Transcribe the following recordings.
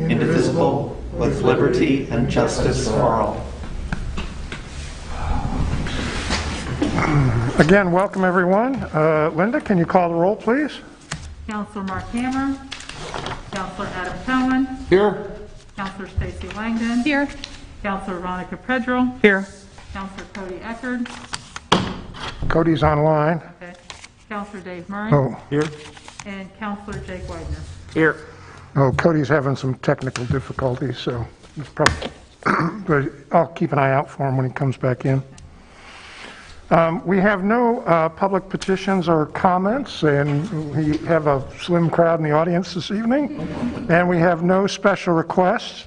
indivisible, with liberty and justice for all. Again, welcome everyone. Linda, can you call the roll, please? Councilor Mark Hammer. Councilor Adam Cohen. Here. Councilor Stacey Langdon. Here. Councilor Veronica Predrell. Here. Councilor Cody Eckerd. Cody's online. Okay. Councilor Dave Murray. Oh, Here. And Councilor Jake Widener. Here. oh, Cody's having some technical difficulties, so he's probably, but I'll keep an eye out for him when he comes back in. We have no public petitions or comments, and we have a slim crowd in the audience this evening, and we have no special requests.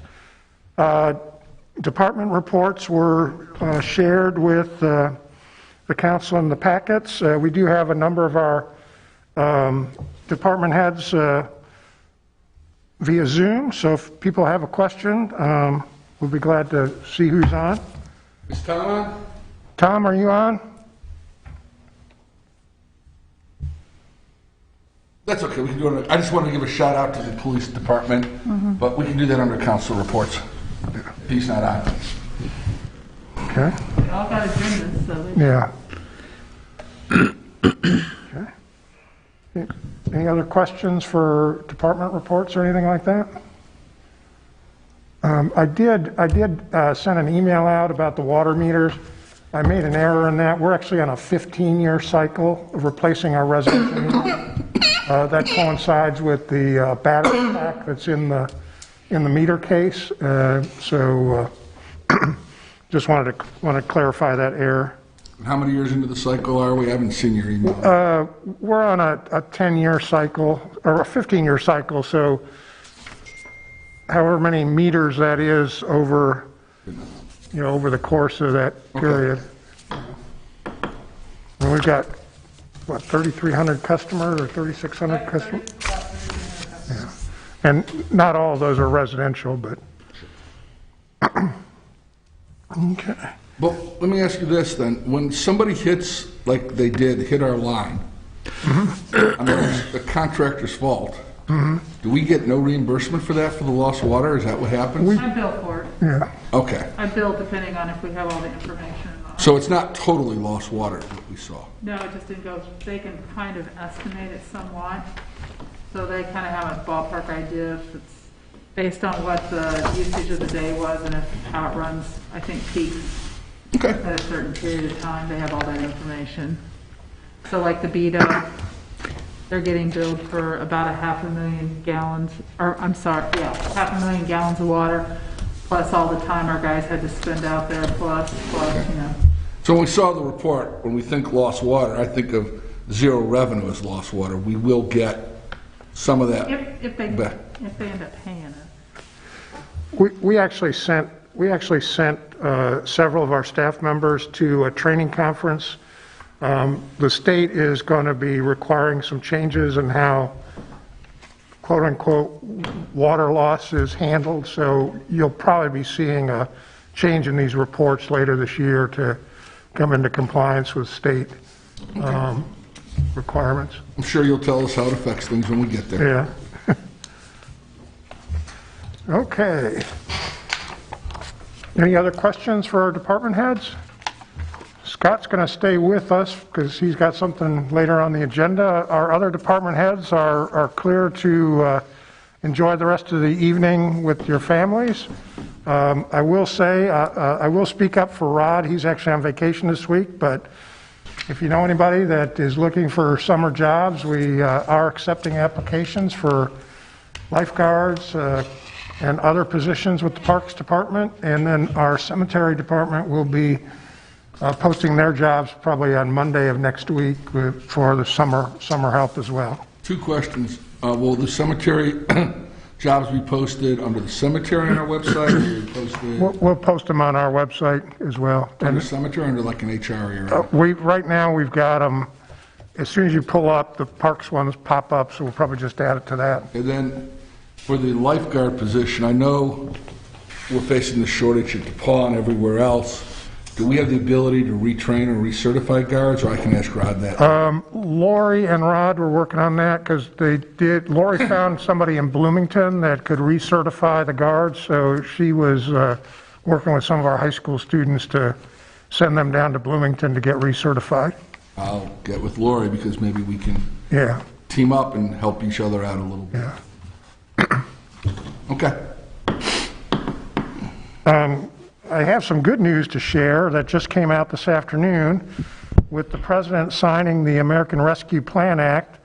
Department reports were shared with the council in the packets. We do have a number of our department heads via Zoom, so if people have a question, we'll be glad to see who's on. Is Tom on? Tom, are you on? That's okay. We can do it. I just wanted to give a shout out to the police department, but we can do that under council reports. He's not on. Okay. They all got agendas, so they... Yeah. Okay. Any other questions for department reports or anything like that? I did send an email out about the water meters. I made an error in that. We're actually on a 15-year cycle of replacing our residential meters. That coincides with the battery pack that's in the meter case. Just wanted to clarify that error. How many years into the cycle are we? I haven't seen your email. We're on a 10-year cycle, or a 15-year cycle, so however many meters that is over, over the course of that period. And we've got, what, 3,300 customers or 3,600 customers? Yeah. And not all of those are residential, but, okay. Well, let me ask you this then. When somebody hits, like they did, hit our line, I mean, it's the contractor's fault. Do we get no reimbursement for that, for the lost water? Is that what happens? I bill for it. Yeah. Okay. I bill depending on if we have all the information. So it's not totally lost water, what we saw. No, it just didn't go. They can kind of estimate it somewhat. So they kind of have a ballpark idea if it's based on what the usage of the day was and how it runs, I think, peaks at a certain period of time. They have all that information. So like the BDO, they're getting billed for about 500,000 gallons, or I'm sorry, 500,000 gallons of water, plus all the time our guys had to spend out there, plus, So when we saw the report, when we think lost water, I think of zero revenue as lost water. We will get some of that if they back. If they end up paying it. We actually sent several of our staff members to a training conference. The state is going to be requiring some changes in how, quote unquote, water loss is handled. So you'll probably be seeing a change in these reports later this year to come into compliance with state requirements. I'm sure you'll tell us how it affects things when we get there. Yeah. Okay. Any other questions for our department heads? Scott's going to stay with us because he's got something later on the agenda. Our other department heads are clear to enjoy the rest of the evening with your families. I will say, I will speak up for Rod. He's actually on vacation this week, but if you know anybody that is looking for summer jobs, we are accepting applications for lifeguards and other positions with the Parks Department, and then our cemetery department will be posting their jobs probably on Monday of next week for the summer help as well. Two questions. Will the cemetery jobs be posted under the cemetery on our website, or will we post it We'll post them on our website as well. under cemetery, under like an HR area? Right now we've got them, as soon as you pull up, the Parks ones pop up, so we'll probably just add it to that. And then for the lifeguard position, I know we're facing the shortage at DePaul and everywhere else. Do we have the ability to retrain or recertify guards, or I can ask Rod that? Lori and Rod were working on that because Lori found somebody in Bloomington that could recertify the guards, so she was working with some of our high school students to send them down to Bloomington to get recertified. I'll get with Lori because maybe we can Yeah, team up and help each other out a little bit. yeah. Okay. I have some good news to share that just came out this afternoon. With the President signing the American Rescue Plan Act,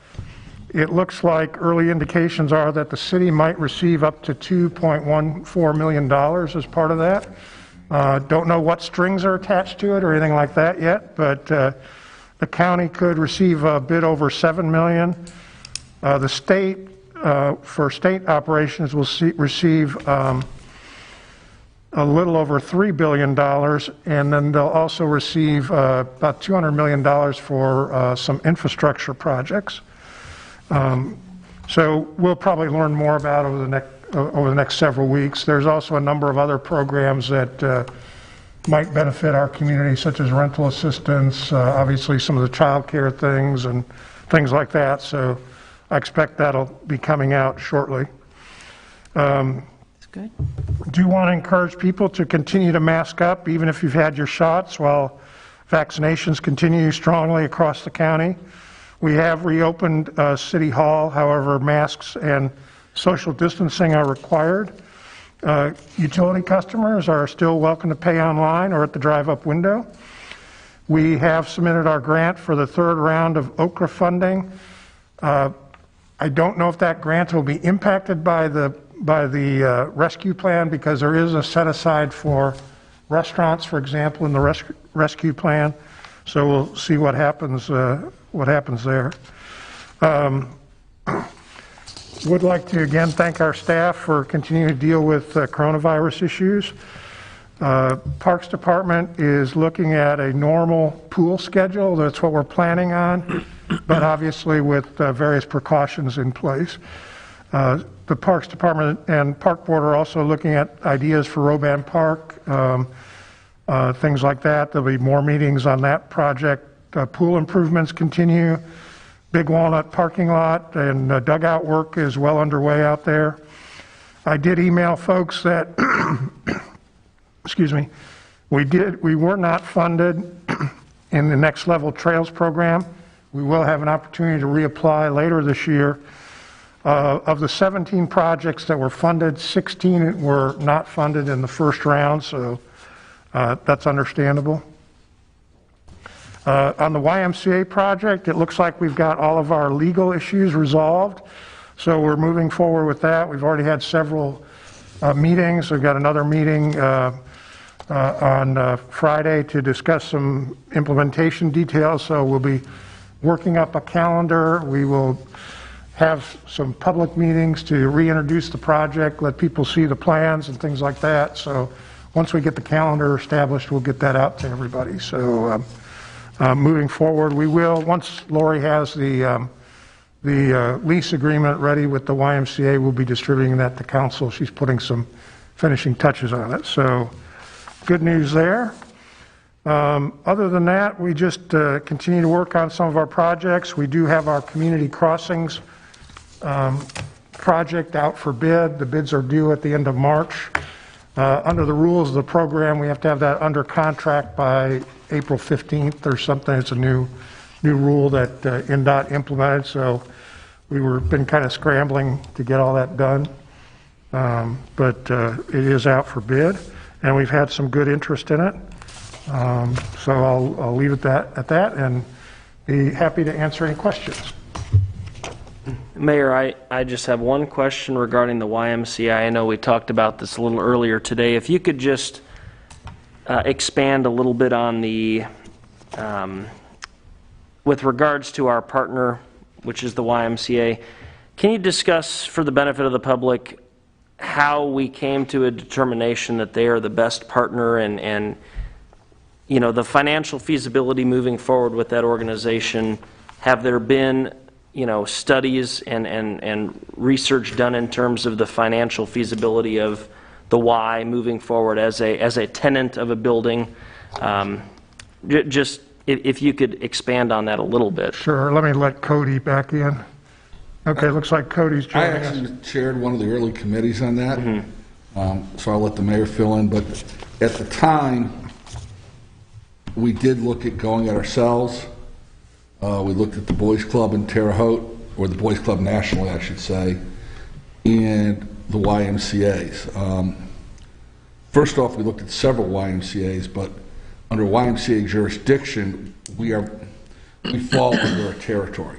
it looks like early indications are that the city might receive up to $2.14 million as part of that. Don't know what strings are attached to it or anything like that yet, but the county could receive a bit over $7 million. The state, for state operations, will receive a little over $3 billion, and then they'll also receive about $200 million for some infrastructure projects. So we'll probably learn more about over the next several weeks. There's also a number of other programs that might benefit our community, such as rental assistance, obviously some of the child care things and things like that. So I expect that'll be coming out shortly. Good. Do want to encourage people to continue to mask up even if you've had your shots while vaccinations continue strongly across the county. We have reopened City Hall, however, masks and social distancing are required. Utility customers are still welcome to pay online or at the drive-up window. We have submitted our grant for the third round of OKRA funding. I don't know if that grant will be impacted by the rescue plan because there is a set aside for restaurants, for example, in the rescue plan. So we'll see what happens there. Would like to again thank our staff for continuing to deal with coronavirus issues. Parks Department is looking at a normal pool schedule. That's what we're planning on, but obviously with various precautions in place. The Parks Department and Park Board are also looking at ideas for Roban Park, things like that. There'll be more meetings on that project. Pool improvements continue. Big Walnut parking lot and dugout work is well underway out there. I did email folks that, excuse me, we were not funded in the Next Level Trails program. We will have an opportunity to reapply later this year. Of the 17 projects that were funded, 16 were not funded in the first round, so that's understandable. On the YMCA project, it looks like we've got all of our legal issues resolved, so we're moving forward with that. We've already had several meetings. We've got another meeting on Friday to discuss some implementation details, so we'll be working up a calendar. We will have some public meetings to reintroduce the project, let people see the plans and things like that. So once we get the calendar established, we'll get that out to everybody. So moving forward, we will, once Lori has the lease agreement ready with the YMCA, we'll be distributing that to council. She's putting some finishing touches on it. So good news there. Other than that, we just continue to work on some of our projects. We do have our community crossings project out for bid. The bids are due at the end of March. Under the rules of the program, we have to have that under contract by April 15th or something. It's a new rule that NDOT implemented, so been kind of scrambling to get all that done. But it is out for bid, and we've had some good interest in it. So I'll leave it at that and be happy to answer any questions. Mayor, I just have one question regarding the YMCA. I know we talked about this a little earlier today. If you could just expand a little bit on the, with regards to our partner, which is the YMCA, can you discuss for the benefit of the public how we came to a determination that they are the best partner and you know, the financial feasibility moving forward with that organization? Have there been, you know, studies and research done in terms of the financial feasibility of the Y moving forward as a tenant of a building. Just if you could expand on that a little bit. Sure, let me let Cody back in. Okay, looks like Cody's I joining us. actually chaired one of the early committees on that, so I'll let the mayor fill in. But at the time, we did look at going it ourselves. We looked at the Boys Club in Terre Haute, or the Boys Club nationally, I should say, and the YMCA's. First off, we looked at several YMCA's, but under YMCA jurisdiction, we fall under a territory.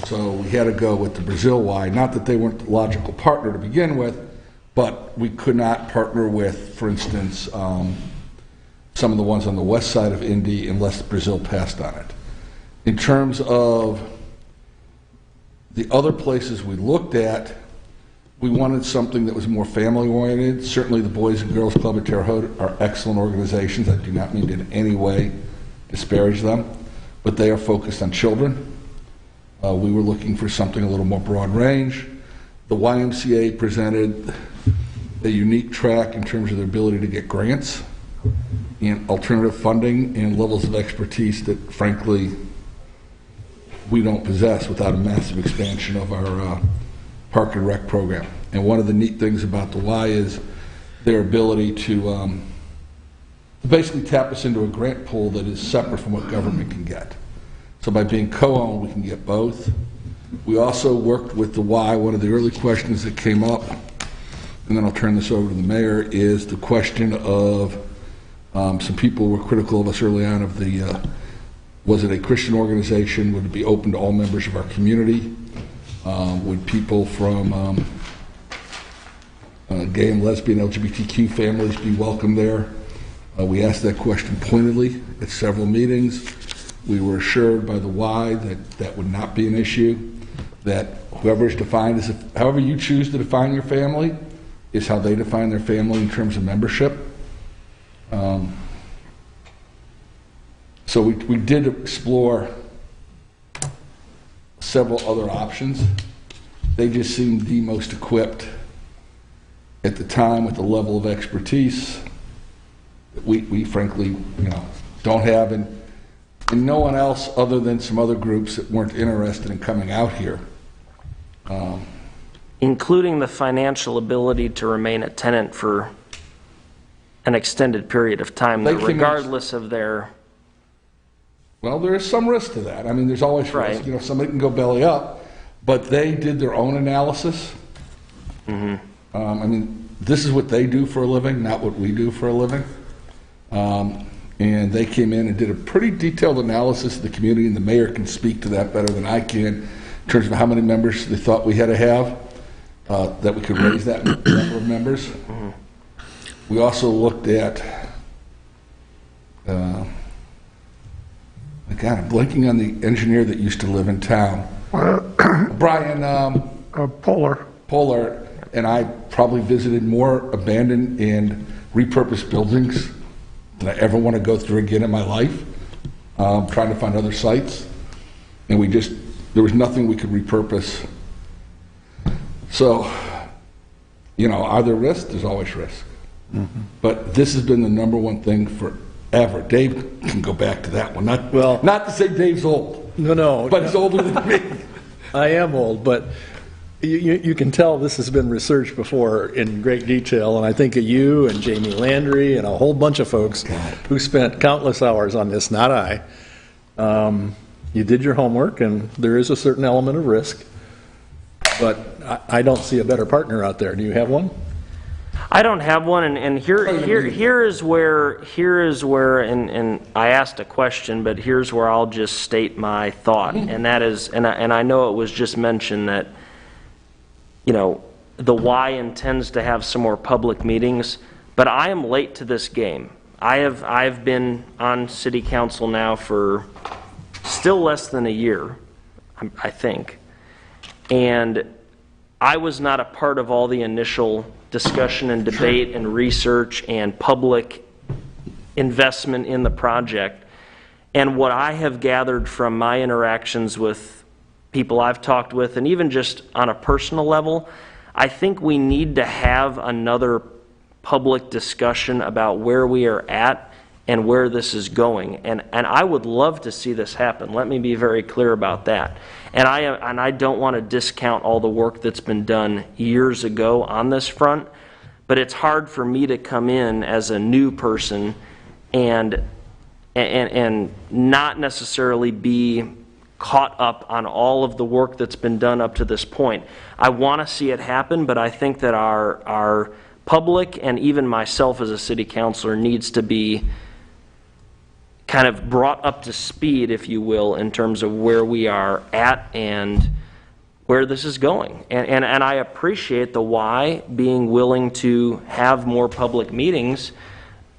So we had to go with the Brazil Y. Not that they weren't the logical partner to begin with, but we could not partner with, for instance, some of the ones on the west side of Indy unless Brazil passed on it. In terms of the other places we looked at, we wanted something that was more family-oriented. Certainly the Boys and Girls Club at Terre Haute are excellent organizations. I do not mean to in any way disparage them, but they are focused on children. We were looking for something a little more broad range. The YMCA presented a unique track in terms of their ability to get grants and alternative funding and levels of expertise that, frankly, we don't possess without a massive expansion of our Park and Rec program. And one of the neat things about the Y is their ability to basically tap us into a grant pool that is separate from what government can get. So by being co-owned, we can get both. We also worked with the Y. One of the early questions that came up, and then I'll turn this over to the mayor, is the question of some people were critical of us early on of the, was it a Christian organization? Would it be open to all members of our community? Would people from gay and lesbian LGBTQ families be welcome there? We asked that question pointedly at several meetings. We were assured by the Y that that would not be an issue, that whoever is defined as, however you choose to define your family is how they define their family in terms of membership. So we did explore several other options. They just seemed the most equipped at the time with the level of expertise that we frankly, don't have, and no one else other than some other groups that weren't interested in coming out here. Including the financial ability to remain a tenant for an extended period of time, They came in- regardless of their... Well, there is some risk to that. I mean, there's always risk. Right. Somebody can go belly up, but they did their own analysis. I mean, this is what they do for a living, not what we do for a living. And they came in and did a pretty detailed analysis of the community, and the mayor can speak to that better than I can in terms of how many members they thought we had to have, that we could raise that number of members. We also looked at, God, I'm blanking on the engineer that used to live in town. Brian Polar, and I probably visited more abandoned and repurposed buildings than I ever want to go through again in my life, trying to find other sites. And there was nothing we could repurpose. So, are there risks? There's always risk. But this has been the number one thing forever. Dave can go back to that one. Not to say Dave's old. No. But he's older than me. I am old, but you can tell this has been researched before in great detail, and I think of you and Jamie Landry and a whole bunch of folks who spent countless hours on this, not I. You did your homework, and there is a certain element of risk, but I don't see a better partner out there. Do you have one? I don't have one, and here is where, and I asked a question, but here's where I'll just state my thought, and that is, and I know it was just mentioned that, the Y intends to have some more public meetings, but I am late to this game. I've been on city council now for still less than a year, I think, and I was not a part of all the initial discussion and debate and research and public investment in the project. And what I have gathered from my interactions with people I've talked with, and even just on a personal level, I think we need to have another public discussion about where we are at and where this is going. And I would love to see this happen. Let me be very clear about that. And I don't want to discount all the work that's been done years ago on this front, but it's hard for me to come in as a new person and not necessarily be caught up on all of the work that's been done up to this point. I want to see it happen, but I think that our public and even myself as a city councilor needs to be kind of brought up to speed, if you will, in terms of where we are at and where this is going. And I appreciate the Y being willing to have more public meetings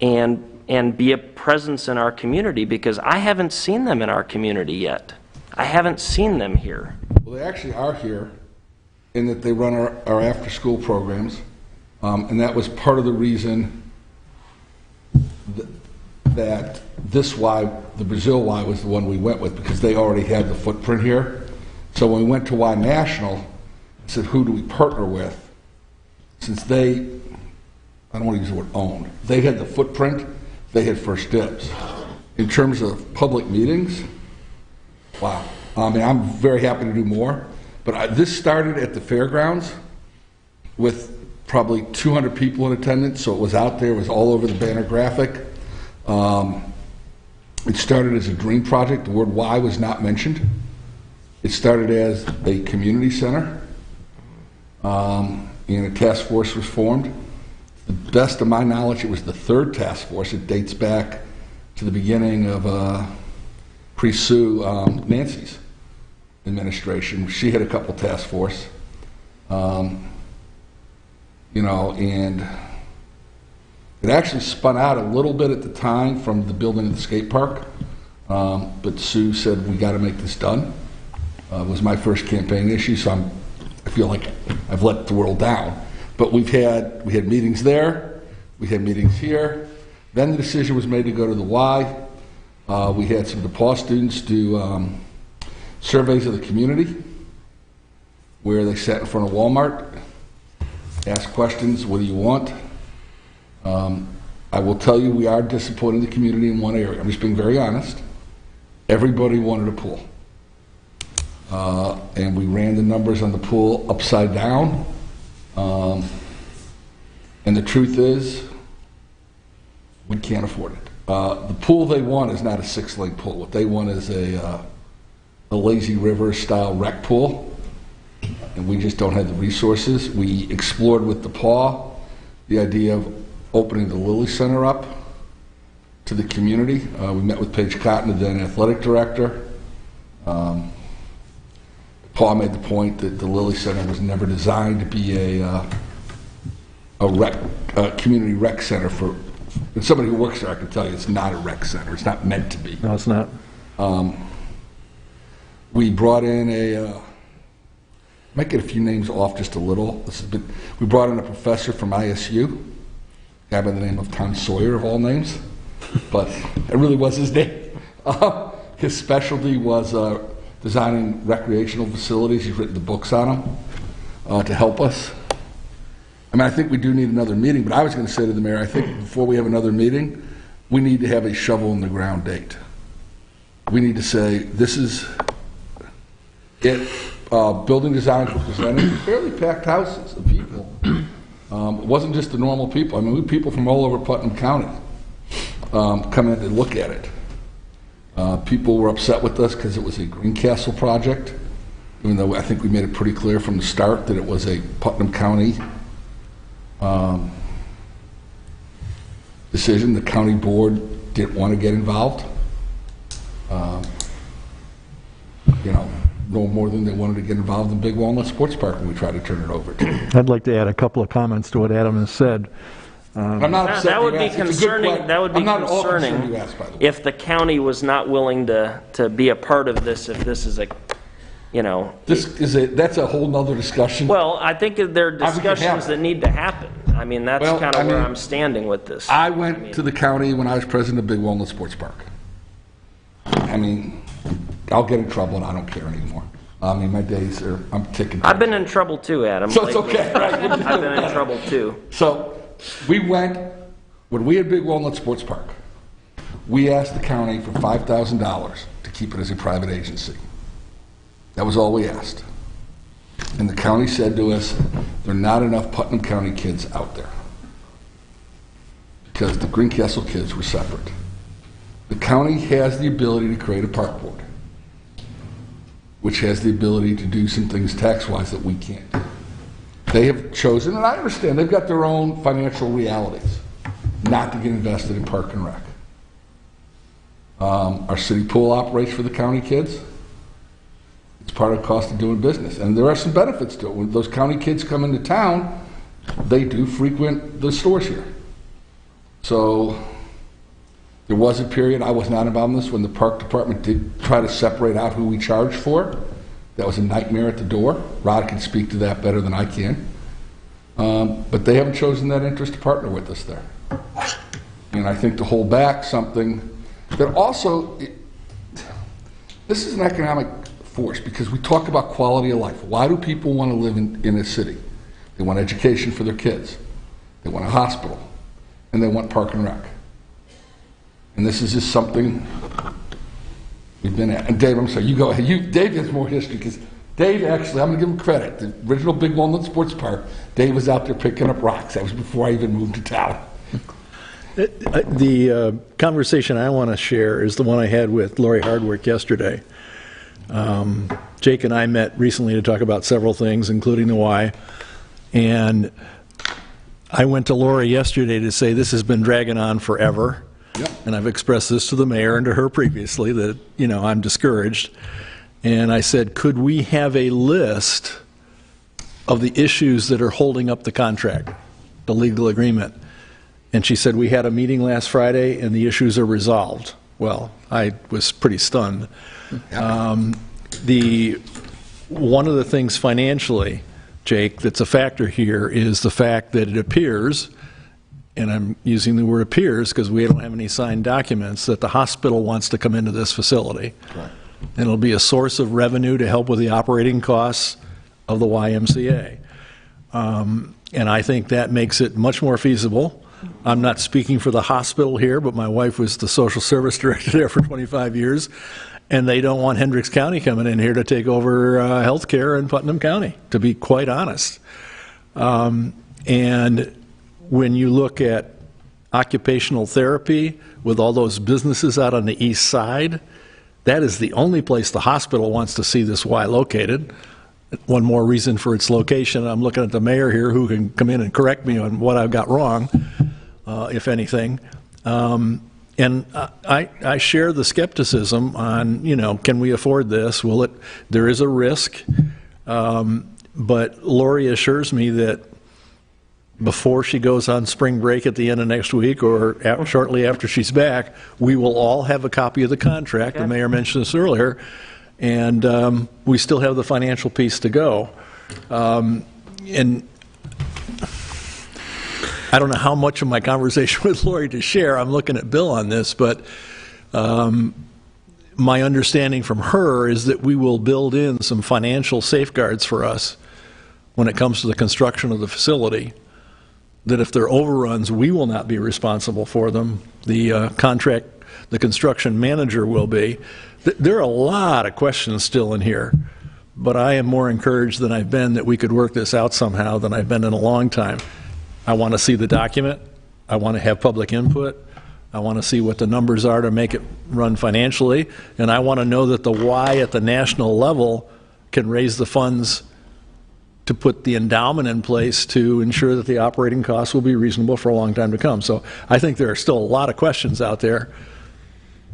and be a presence in our community, because I haven't seen them in our community yet. I haven't seen them here. Well, they actually are here in that they run our after-school programs, and that was part of the reason that this Y, the Brazil Y, was the one we went with, because they already had the footprint here. So when we went to Y National, I said, who do we partner with? Since they, I don't want to use the word owned, they had the footprint, they had first dibs. In terms of public meetings, wow. I mean, I'm very happy to do more, but this started at the fairgrounds with probably 200 people in attendance, so it was out there, it was all over the banner graphic. It started as a dream project. The word Y was not mentioned. It started as a community center, and a task force was formed. To the best of my knowledge, it was the third task force. It dates back to the beginning of pre-Sue Nancy's administration. She had a couple task force, you know, and it actually spun out a little bit at the time from the building of the skate park, but Sue said, we got to make this done. It was my first campaign issue, so I feel like I've let the world down. But we had meetings there, we had meetings here. Then the decision was made to go to the Y. We had some DePaul students do surveys of the community, where they sat in front of Walmart, asked questions, what do you want? I will tell you, we are disappointing the community in one area. I'm just being very honest. Everybody wanted a pool. And we ran the numbers on the pool upside down. And the truth is, we can't afford it. The pool they want is not a 6-leg pool. What they want is a lazy river style rec pool. And we just don't have the resources. We explored with DePaul the idea of opening the Lilly Center up to the community. We met with Paige Cotton, the then athletic director. Paul made the point that the Lilly Center was never designed to be a community rec center for, and somebody who works there, I can tell you, it's not a rec center. It's not meant to be. No, it's not. We brought in might get a few names off just a little. We brought in a professor from ISU, a guy by the name of Tom Sawyer, of all names, but it really was his name. His specialty was designing recreational facilities. He's written the books on them to help us. I mean, I think we do need another meeting, but I was going to say to the mayor, I think before we have another meeting, we need to have a shovel in the ground date. We need to say, this is it. Building designs were presented, fairly packed houses of people. It wasn't just the normal people. I mean, we had people from all over Putnam County come in and look at it. People were upset with us because it was a Greencastle project, even though I think we made it pretty clear from the start that it was a Putnam County decision. The county board didn't want to get involved. You know, no more than they wanted to get involved in Big Walnut Sports Park when we tried to turn it over to. I'd like to add a couple of comments to what Adam has said. I'm not upset. That would you be asked. It's a good concerning. question. That would be I'm not at all concerning concerned you asked, by the way. if the county was not willing to be a part of this. If this is a, you know, That's a whole nother discussion. well, I think there are we could have discussions it. that need to happen. I mean, that's Well, kind of I where mean, I'm standing with this. I went to the county when I was president of Big Walnut Sports Park. I mean, I'll get in trouble and I don't care anymore. I mean, my days are, I'm kicking. I've been in trouble too, Adam. So it's lately. okay, right? I've been in trouble too. So we went, when we had Big Walnut Sports Park, we asked the county for $5,000 to keep it as a private agency. That was all we asked. And the county said to us, there are not enough Putnam County kids out there because the Greencastle kids were separate. The county has the ability to create a park board, which has the ability to do some things tax-wise that we can't. They have chosen, and I understand, they've got their own financial realities, not to get invested in Park and Rec. Our city pool operates for the county kids. It's part of the cost of doing business, and there are some benefits to it. When those county kids come into town, they do frequent the stores here. So there was a period, I was not involved in this, when the park department did try to separate out who we charged for. That was a nightmare at the door. Rod can speak to that better than I can. But they haven't chosen that interest to partner with us there. And I think to hold back something that also, this is an economic force because we talk about quality of life. Why do people want to live in a city? They want education for their kids. They want a hospital. And they want Park and Rec. And this is just something we've been at. And Dave, I'm sorry, you go ahead. Dave has more history because Dave actually, I'm going to give him credit. The original Big Walnut Sports Park, Dave was out there picking up rocks. That was before I even moved to town. The conversation I want to share is the one I had with Lori Hardwick yesterday. Jake and I met recently to talk about several things, including the Y. And I went to Lori yesterday to say this has been dragging on forever. Yep. And I've expressed this to the mayor and to her previously that, I'm discouraged. And I said, could we have a list of the issues that are holding up the contract, the legal agreement? And she said, we had a meeting last Friday and the issues are resolved. Well, I was pretty stunned. One of the things financially, Jake, that's a factor here is the fact that it appears, and I'm using the word appears because we don't have any signed documents, that the hospital wants to come into this facility. Right. And it'll be a source of revenue to help with the operating costs of the YMCA. And I think that makes it much more feasible. I'm not speaking for the hospital here, but my wife was the social service director there for 25 years, and they don't want Hendricks County coming in here to take over health care in Putnam County, to be quite honest. And when you look at occupational therapy with all those businesses out on the east side, that is the only place the hospital wants to see this Y located. One more reason for its location. I'm looking at the mayor here who can come in and correct me on what I've got wrong, if anything. And I share the skepticism on, can we afford this? Will it? There is a risk. But Lori assures me that before she goes on spring break at the end of next week or shortly after she's back, we will all have a copy of the contract. Okay. The mayor mentioned this earlier. And we still have the financial piece to go. And I don't know how much of my conversation with Lori to share. I'm looking at Bill on this, but my understanding from her is that we will build in some financial safeguards for us when it comes to the construction of the facility, that if there are overruns, we will not be responsible for them. The construction manager will be. There are a lot of questions still in here, but I am more encouraged than I've been that we could work this out somehow than I've been in a long time. I want to see the document. I want to have public input. I want to see what the numbers are to make it run financially, and I want to know that the Y at the national level can raise the funds to put the endowment in place to ensure that the operating costs will be reasonable for a long time to come. So I think there are still a lot of questions out there,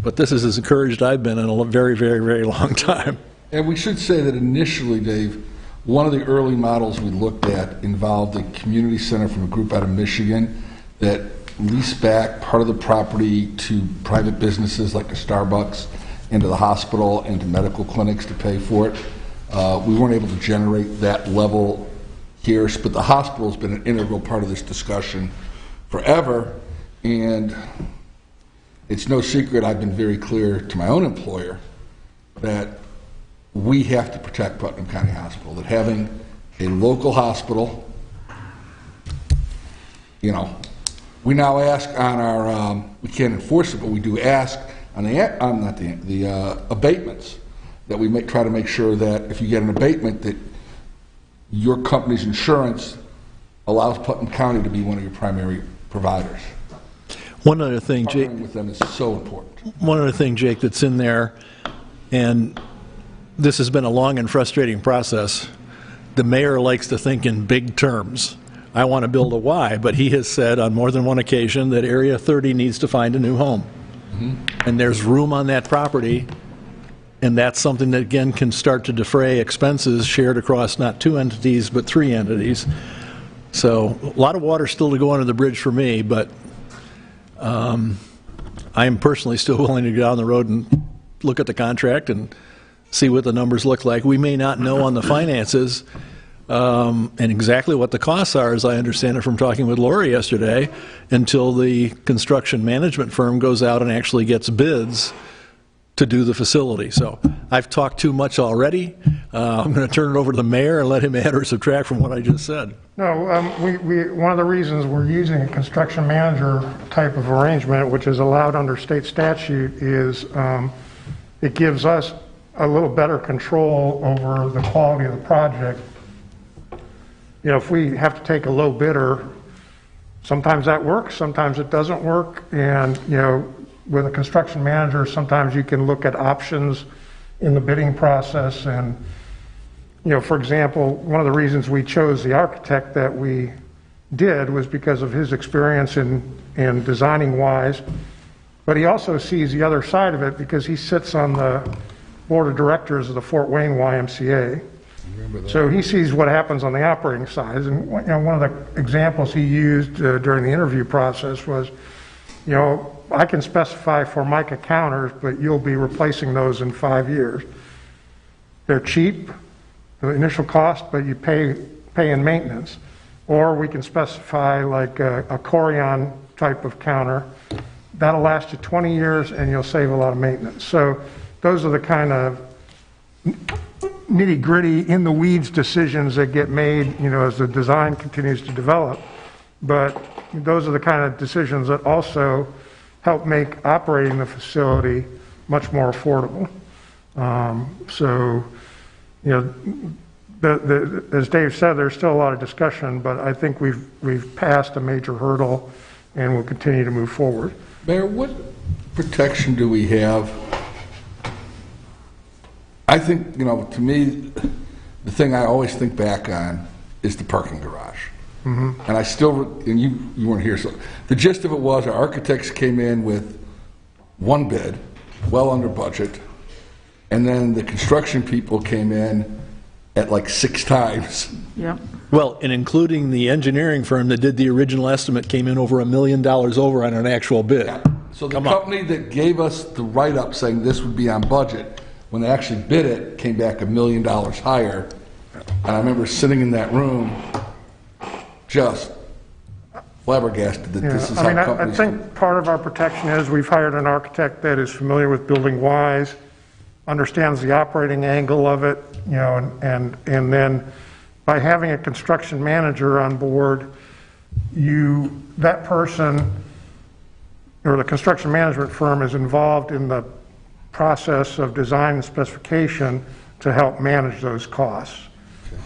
but this is as encouraged I've been in a very, very, very long time. And we should say that initially, Dave, one of the early models we looked at involved a community center from a group out of Michigan that leased back part of the property to private businesses like a Starbucks and to the hospital and to medical clinics to pay for it. We weren't able to generate that level here, but the hospital's been an integral part of this discussion forever, and it's no secret I've been very clear to my own employer that we have to protect Putnam County Hospital, that having a local hospital, you know, we now ask on our, we can't enforce it, but we do ask on the abatements, that we try to make sure that if you get an abatement, that your company's insurance allows Putnam County to be one of your primary providers. One other thing, Jake. Partnering with them is so important. One other thing, Jake, that's in there, and this has been a long and frustrating process. The mayor likes to think in big terms. I want to build a Y, but he has said on more than one occasion that Area 30 needs to find a new home. And there's room on that property, and that's something that, again, can start to defray expenses shared across not 2 entities, but 3 entities. So a lot of water still to go under the bridge for me, but I am personally still willing to go down the road and look at the contract and see what the numbers look like. We may not know on the finances and exactly what the costs are, as I understand it from talking with Lori yesterday, until the construction management firm goes out and actually gets bids to do the facility. So I've talked too much already. I'm going to turn it over to the mayor and let him add or subtract from what I just said. No, one of the reasons we're using a construction manager type of arrangement, which is allowed under state statute, is it gives us a little better control over the quality of the project. You know, if we have to take a low bidder, sometimes that works, sometimes it doesn't work, and, you know, with a construction manager, sometimes you can look at options in the bidding process. And, you know, for example, one of the reasons we chose the architect that we did was because of his experience in designing WISE, but he also sees the other side of it because he sits on the board of directors of the Fort Wayne YMCA. So he sees what happens on the operating side. And, you know, one of the examples he used during the interview process was, you know, I can specify Formica counters, but you'll be replacing those in 5 years. They're cheap, the initial cost, but you pay in maintenance. Or we can specify like a Corian type of counter. That'll last you 20 years and you'll save a lot of maintenance. So those are the kind of nitty-gritty, in-the-weeds decisions that get made, you know, as the design continues to develop. But those are the kind of decisions that also help make operating the facility much more affordable. So, you know, as Dave said, there's still a lot of discussion, but I think we've passed a major hurdle and we'll continue to move forward. Mayor, what protection do we have? I think, you know, to me, the thing I always think back on is the parking garage. And I still, and you weren't here, so the gist of it was our architects came in with one bid, well under budget, and then the construction people came in at like 6 times. Yep. Well, and including the engineering firm that did the original estimate came in over $1 million over on an actual bid. Yeah. So the company that gave us the write-up saying this would be on budget, when they actually bid it, came back $1 million higher. And I remember sitting in that room just flabbergasted that this is how companies... I think part of our protection is we've hired an architect that is familiar with building WISE, understands the operating angle of it, you know, and then by having a construction manager on board, that person or the construction management firm is involved in the process of design and specification to help manage those costs,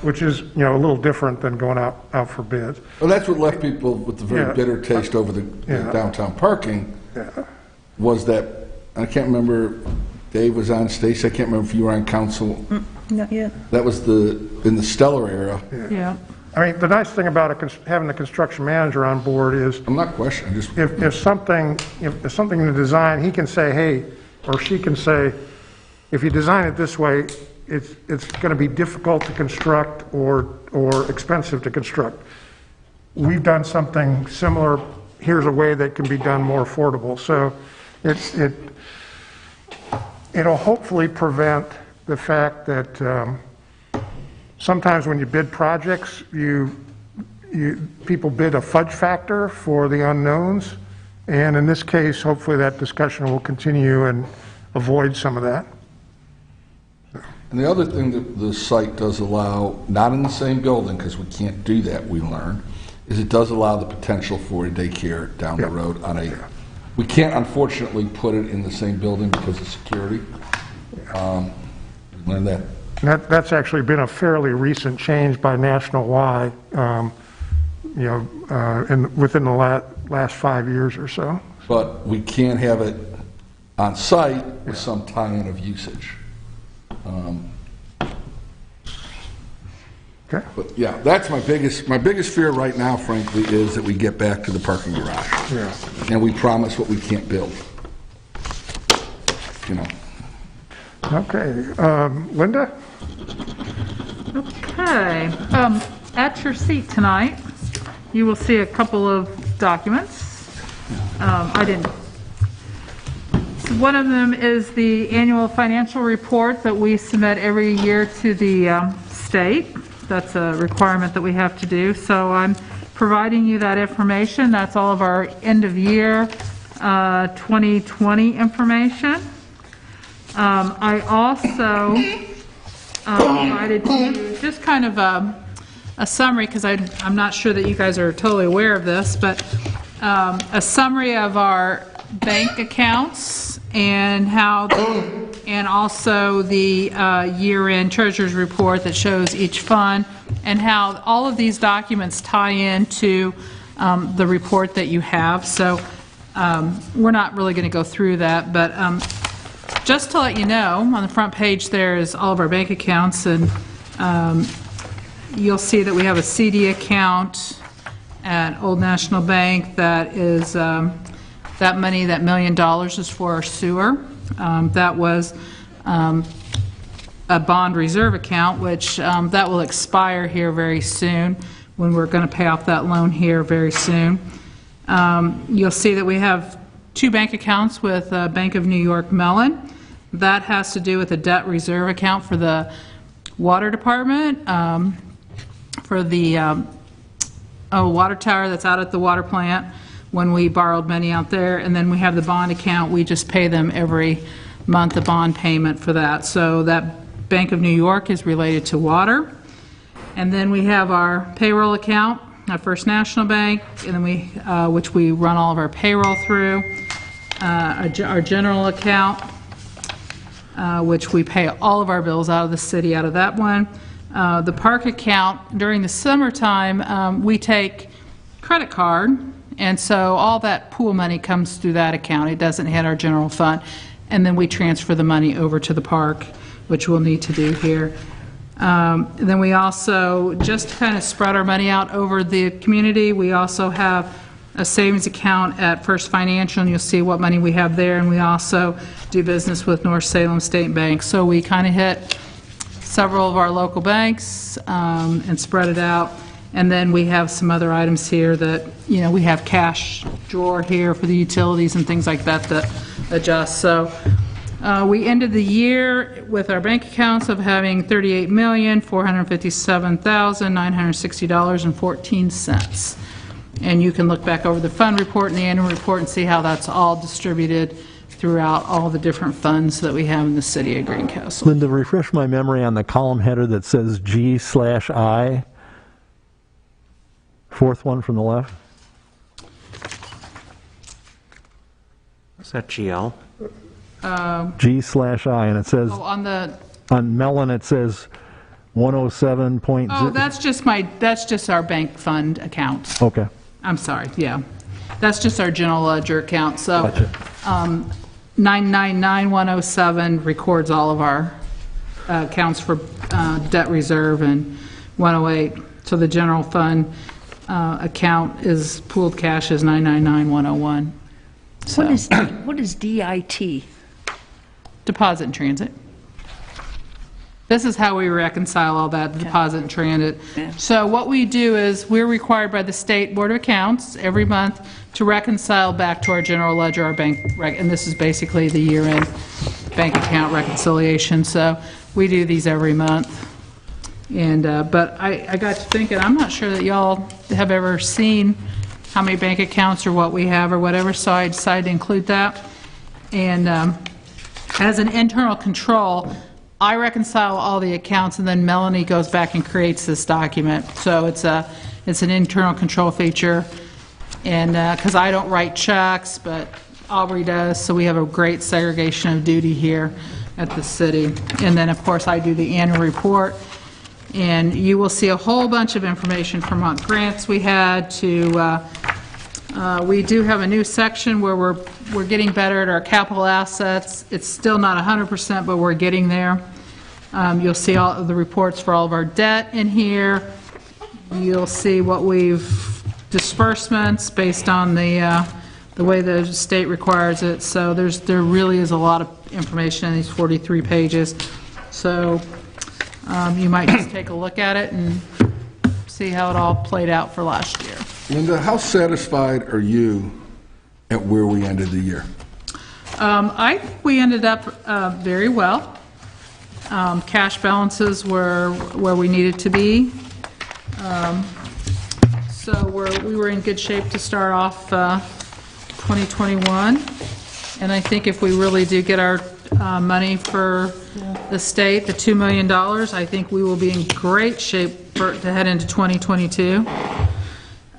which is, you know, a little different than going out for bids. Well, that's what left people with the very bitter taste over the downtown parking, was that, I can't remember, Dave was on, Stacy, I can't remember if you were on council. Not yet. That was in the Stellar era. Yeah. I mean, the nice thing about having a construction manager on board is I'm not questioning, just... if something in the design, he can say, hey, or she can say, if you design it this way, it's going to be difficult to construct or expensive to construct. We've done something similar. Here's a way that can be done more affordable. So it'll hopefully prevent the fact that sometimes when you bid projects, people bid a fudge factor for the unknowns. And in this case, hopefully that discussion will continue and avoid some of that. And the other thing that the site does allow, not in the same building, because we can't do that, we learned, is it does allow the potential for a daycare down the road on a, we can't unfortunately put it in the same building because of security. We learned that. That's actually been a fairly recent change by National Y, within the last 5 years or so. But we can't have it on site with some tie-in of usage. Okay. But yeah, that's my biggest fear right now, frankly, is that we get back to the parking garage. Yeah. And we promise what we can't build. You know. Okay. Linda? Okay. At your seat tonight, you will see a couple of documents. One of them is the annual financial report that we submit every year to the state. That's a requirement that we have to do. So I'm providing you that information. That's all of our end of year 2020 information. I also provided to you just kind of a summary, because I'm not sure that you guys are totally aware of this, but a summary of our bank accounts and also the year-end treasurer's report that shows each fund, and how all of these documents tie into the report that you have. So we're not really going to go through that, but just to let you know, on the front page there is all of our bank accounts, and you'll see that we have a CD account at Old National Bank that is that money, that $1 million, is for our sewer. That was a bond reserve account, which that will expire here very soon, when we're going to pay off that loan here very soon. You'll see that we have 2 bank accounts with Bank of New York Mellon. That has to do with a debt reserve account for the water department, for the water tower that's out at the water plant, when we borrowed money out there. And then we have the bond account. We just pay them every month a bond payment for that. So that Bank of New York is related to water. And then we have our payroll account at First National Bank, and then we, which we run all of our payroll through. Our general account, which we pay all of our bills out of the city, out of that one. The park account, during the summertime, we take credit card, and so all that pool money comes through that account. It doesn't hit our general fund. And then we transfer the money over to the park, which we'll need to do here. Then we also, just to kind of spread our money out over the community, we also have a savings account at First Financial, and you'll see what money we have there. And we also do business with North Salem State Bank. So we kind of hit several of our local banks and spread it out. And then we have some other items here that, you know, we have cash drawer here for the utilities and things like that that adjust. So we ended the year with our bank accounts of having $38,457,960.14. And you can look back over the fund report and the annual report and see how that's all distributed throughout all the different funds that we have in the city of Greencastle. Linda, refresh my memory on the column header that says G/I. Fourth one from the left. Is that GL? G/I, and it says Oh, on the, on Mellon it says 107. oh, that's just our bank fund account. Okay. I'm sorry, yeah. That's just our general ledger account. So 999107 records all of our accounts for debt reserve, and 108. So the general fund account is pooled cash is 999101. So What is DIT? deposit in transit. This is how we reconcile all that, the deposit in transit. Yeah. So what we do is, we're required by the State Board of Accounts every month to reconcile back to our general ledger, our bank, and this is basically the year-end bank account reconciliation. So we do these every month. And, but I got to thinking, I'm not sure that y'all have ever seen how many bank accounts or what we have or whatever, so I decided to include that. And as an internal control, I reconcile all the accounts, and then Melanie goes back and creates this document. So it's an internal control feature, and because I don't write checks, but Aubrey does, so we have a great segregation of duty here at the city. And then, of course, I do the annual report, and you will see a whole bunch of information from what grants we had to. We do have a new section where we're getting better at our capital assets. It's still not 100%, but we're getting there. You'll see all of the reports for all of our debt in here. You'll see what we've disbursements based on the way the state requires it. So there really is a lot of information in these 43 pages. So you might just take a look at it and see how it all played out for last year. Linda, how satisfied are you at where we ended the year? I think we ended up very well. Cash balances were where we needed to be. So we were in good shape to start off 2021. And I think if we really do get our money for the state, the $2 million, I think we will be in great shape to head into 2022.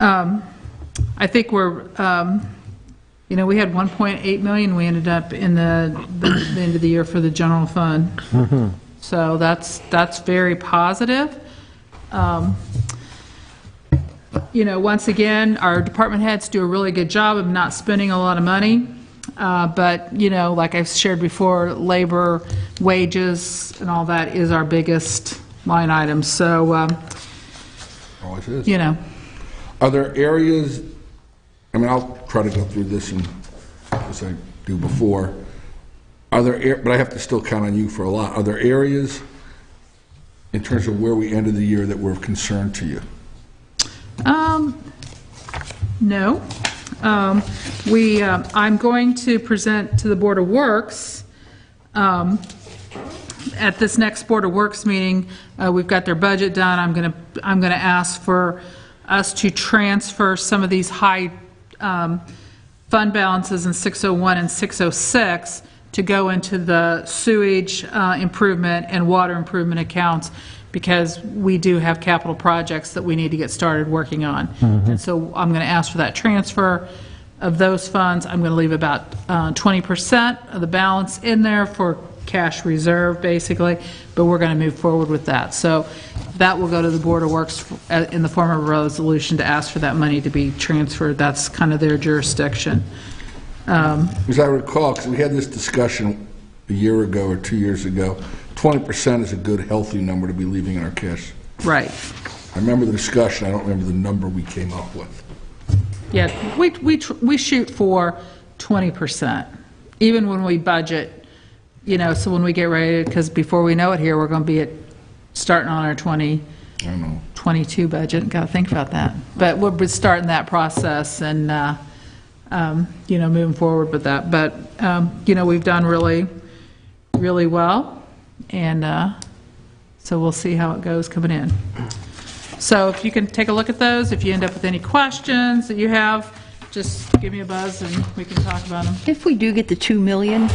I think we're, we had 1.8 million we ended up in the end of the year for the general fund. Mm-hmm. So that's very positive. Once again, our department heads do a really good job of not spending a lot of money. But, like I've shared before, labor, wages, and all that is our biggest line item. So, Always is. Are there areas, I'll try to go through this as I do before. But I have to still count on you for a lot. Are there areas in terms of where we ended the year that were of concern to you? No. I'm going to present to the Board of Works at this next Board of Works meeting. We've got their budget done. I'm going to ask for us to transfer some of these high fund balances in 601 and 606 to go into the sewage improvement and water improvement accounts, because we do have capital projects that we need to get started working on. Mm-hmm. And so I'm going to ask for that transfer of those funds. I'm going to leave about 20% of the balance in there for cash reserve, basically, but we're going to move forward with that. So that will go to the Board of Works in the form of a resolution to ask for that money to be transferred. That's kind of their jurisdiction. As I recall, because we had this discussion a year ago or 2 years ago, 20% is a good, healthy number to be leaving in our cash. Right. I remember the discussion. I don't remember the number we came up with. Yeah, we shoot for 20%, even when we budget. So when we get ready, because before we know it here, we're going to be starting on our 2022 budget. Got to think about that. But we'll be starting that process and, moving forward with that. But, we've done really, really well. And so we'll see how it goes coming in. So if you can take a look at those, if you end up with any questions that you have, just give me a buzz and we can talk about them. If we do get the 2 million,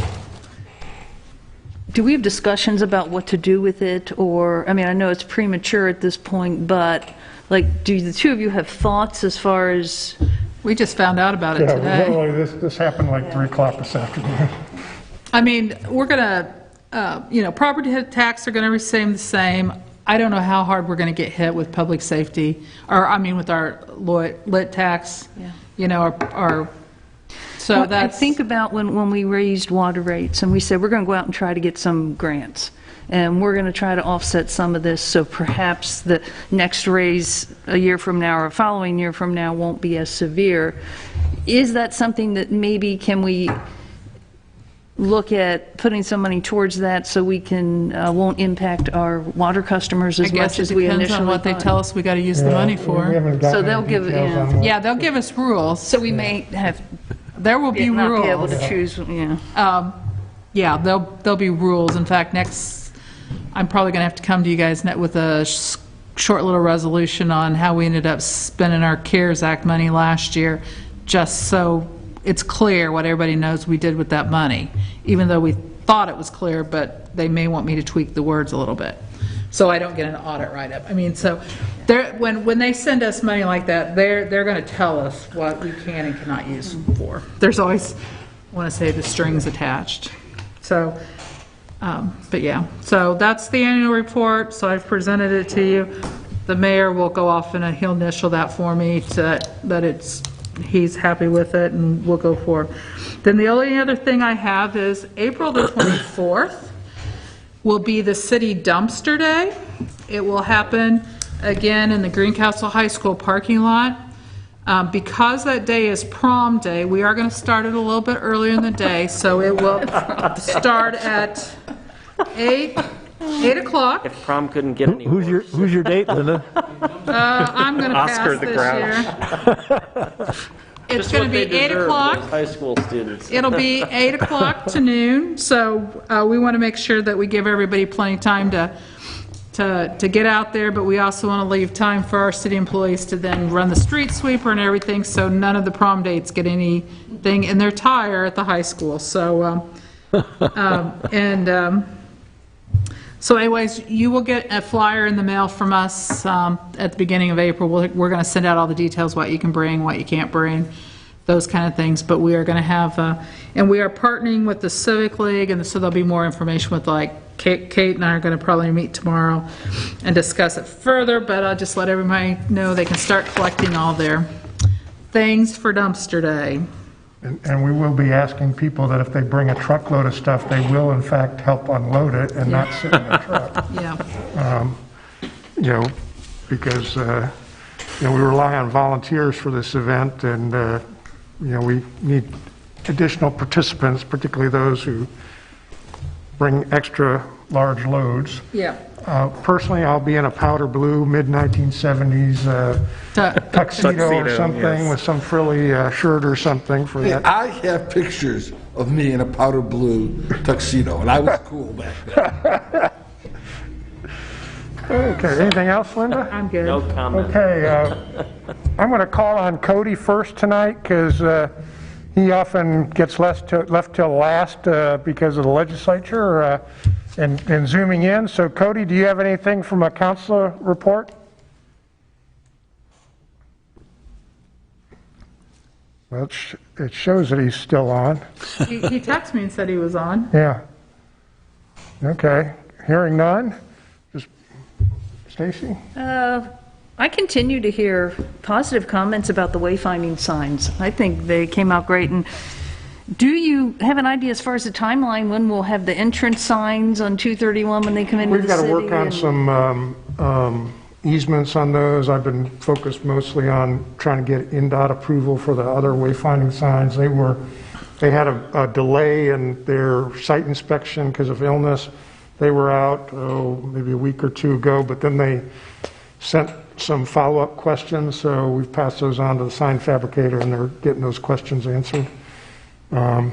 do we have discussions about what to do with it? Or, I know it's premature at this point, but do the two of you have thoughts as far as? We just found out about it today. Literally, this happened like 3 o'clock this afternoon. We're going to, property tax are going to remain the same. I don't know how hard we're going to get hit with public safety, or with our lit tax. Yeah. So well, that's. I think about when we raised water rates and we said we're going to go out and try to get some grants, and we're going to try to offset some of this, so perhaps the next raise a year from now or a following year from now won't be as severe. Is that something that maybe can we look at putting some money towards that so we can won't impact our water customers as much as we initially thought? I guess it depends on what they tell us we got to use the money for. So they'll give they'll give us rules. So we may have. There will be not rules. Be able to choose. Yeah. There'll be rules. In fact, I'm probably going to have to come to you guys with a short little resolution on how we ended up spending our CARES Act money last year, just so it's clear what everybody knows we did with that money. Even though we thought it was clear, but they may want me to tweak the words a little bit, so I don't get an audit write-up. I mean, so when they send us money like that, they're going to tell us what we can and cannot use for. There's always, I want to say, the strings attached. So, but yeah, so that's the annual report. So I've presented it to you. The mayor will go off and he'll initial that for me that he's happy with it, and we'll go forward. Then the only other thing I have is April the 24th will be the city dumpster day. It will happen again in the Greencastle High School parking lot. Because that day is prom day, we are going to start it a little bit earlier in the day, so it will start at 8 o'clock. If prom couldn't get any Who's your date, Linda? I'm going to pass Oscar the this year. It's going to be 8 o'clock. High school students. It'll be 8 o'clock to noon, so we want to make sure that we give everybody plenty of time to get out there, but we also want to leave time for our city employees to then run the street sweeper and everything, so none of the prom dates get anything in their tire at the high school. So, so anyways, you will get a flyer in the mail from us at the beginning of April. We're going to send out all the details, what you can bring, what you can't bring, those kind of things. But we are going to have, and we are partnering with the Civic League, and so there'll be more information with, like, Kate and I are going to probably meet tomorrow and discuss it further, but I'll just let everybody know they can start collecting all their things for dumpster day. And we will be asking people that if they bring a truckload of stuff, they will in fact help unload it and not sit in the truck. Yeah. Because, we rely on volunteers for this event, and, we need additional participants, particularly those who bring extra large loads. Yeah. Personally, I'll be in a powder blue mid-1970s tuxedo or something, yes. with some frilly shirt or something for that. I have pictures of me in a powder blue tuxedo, and I was cool back then. Okay, anything else, Linda? I'm good. No comment. Okay, I'm going to call on Cody first tonight, because he often gets left till last because of the legislature and zooming in. So, Cody, do you have anything from a council report? Well, it shows that he's still on. He texted me and said he was on. Yeah. Okay. Hearing none. Just Stacy? I continue to hear positive comments about the wayfinding signs. I think they came out great. And do you have an idea as far as the timeline when we'll have the entrance signs on 231 when they come into We've the got city? to work on some easements on those. I've been focused mostly on trying to get NDOT approval for the other wayfinding signs. They had a delay in their site inspection because of illness. They were out, maybe a week or two ago, but then they sent some follow-up questions, so we've passed those on to the sign fabricator, and they're getting those questions answered. So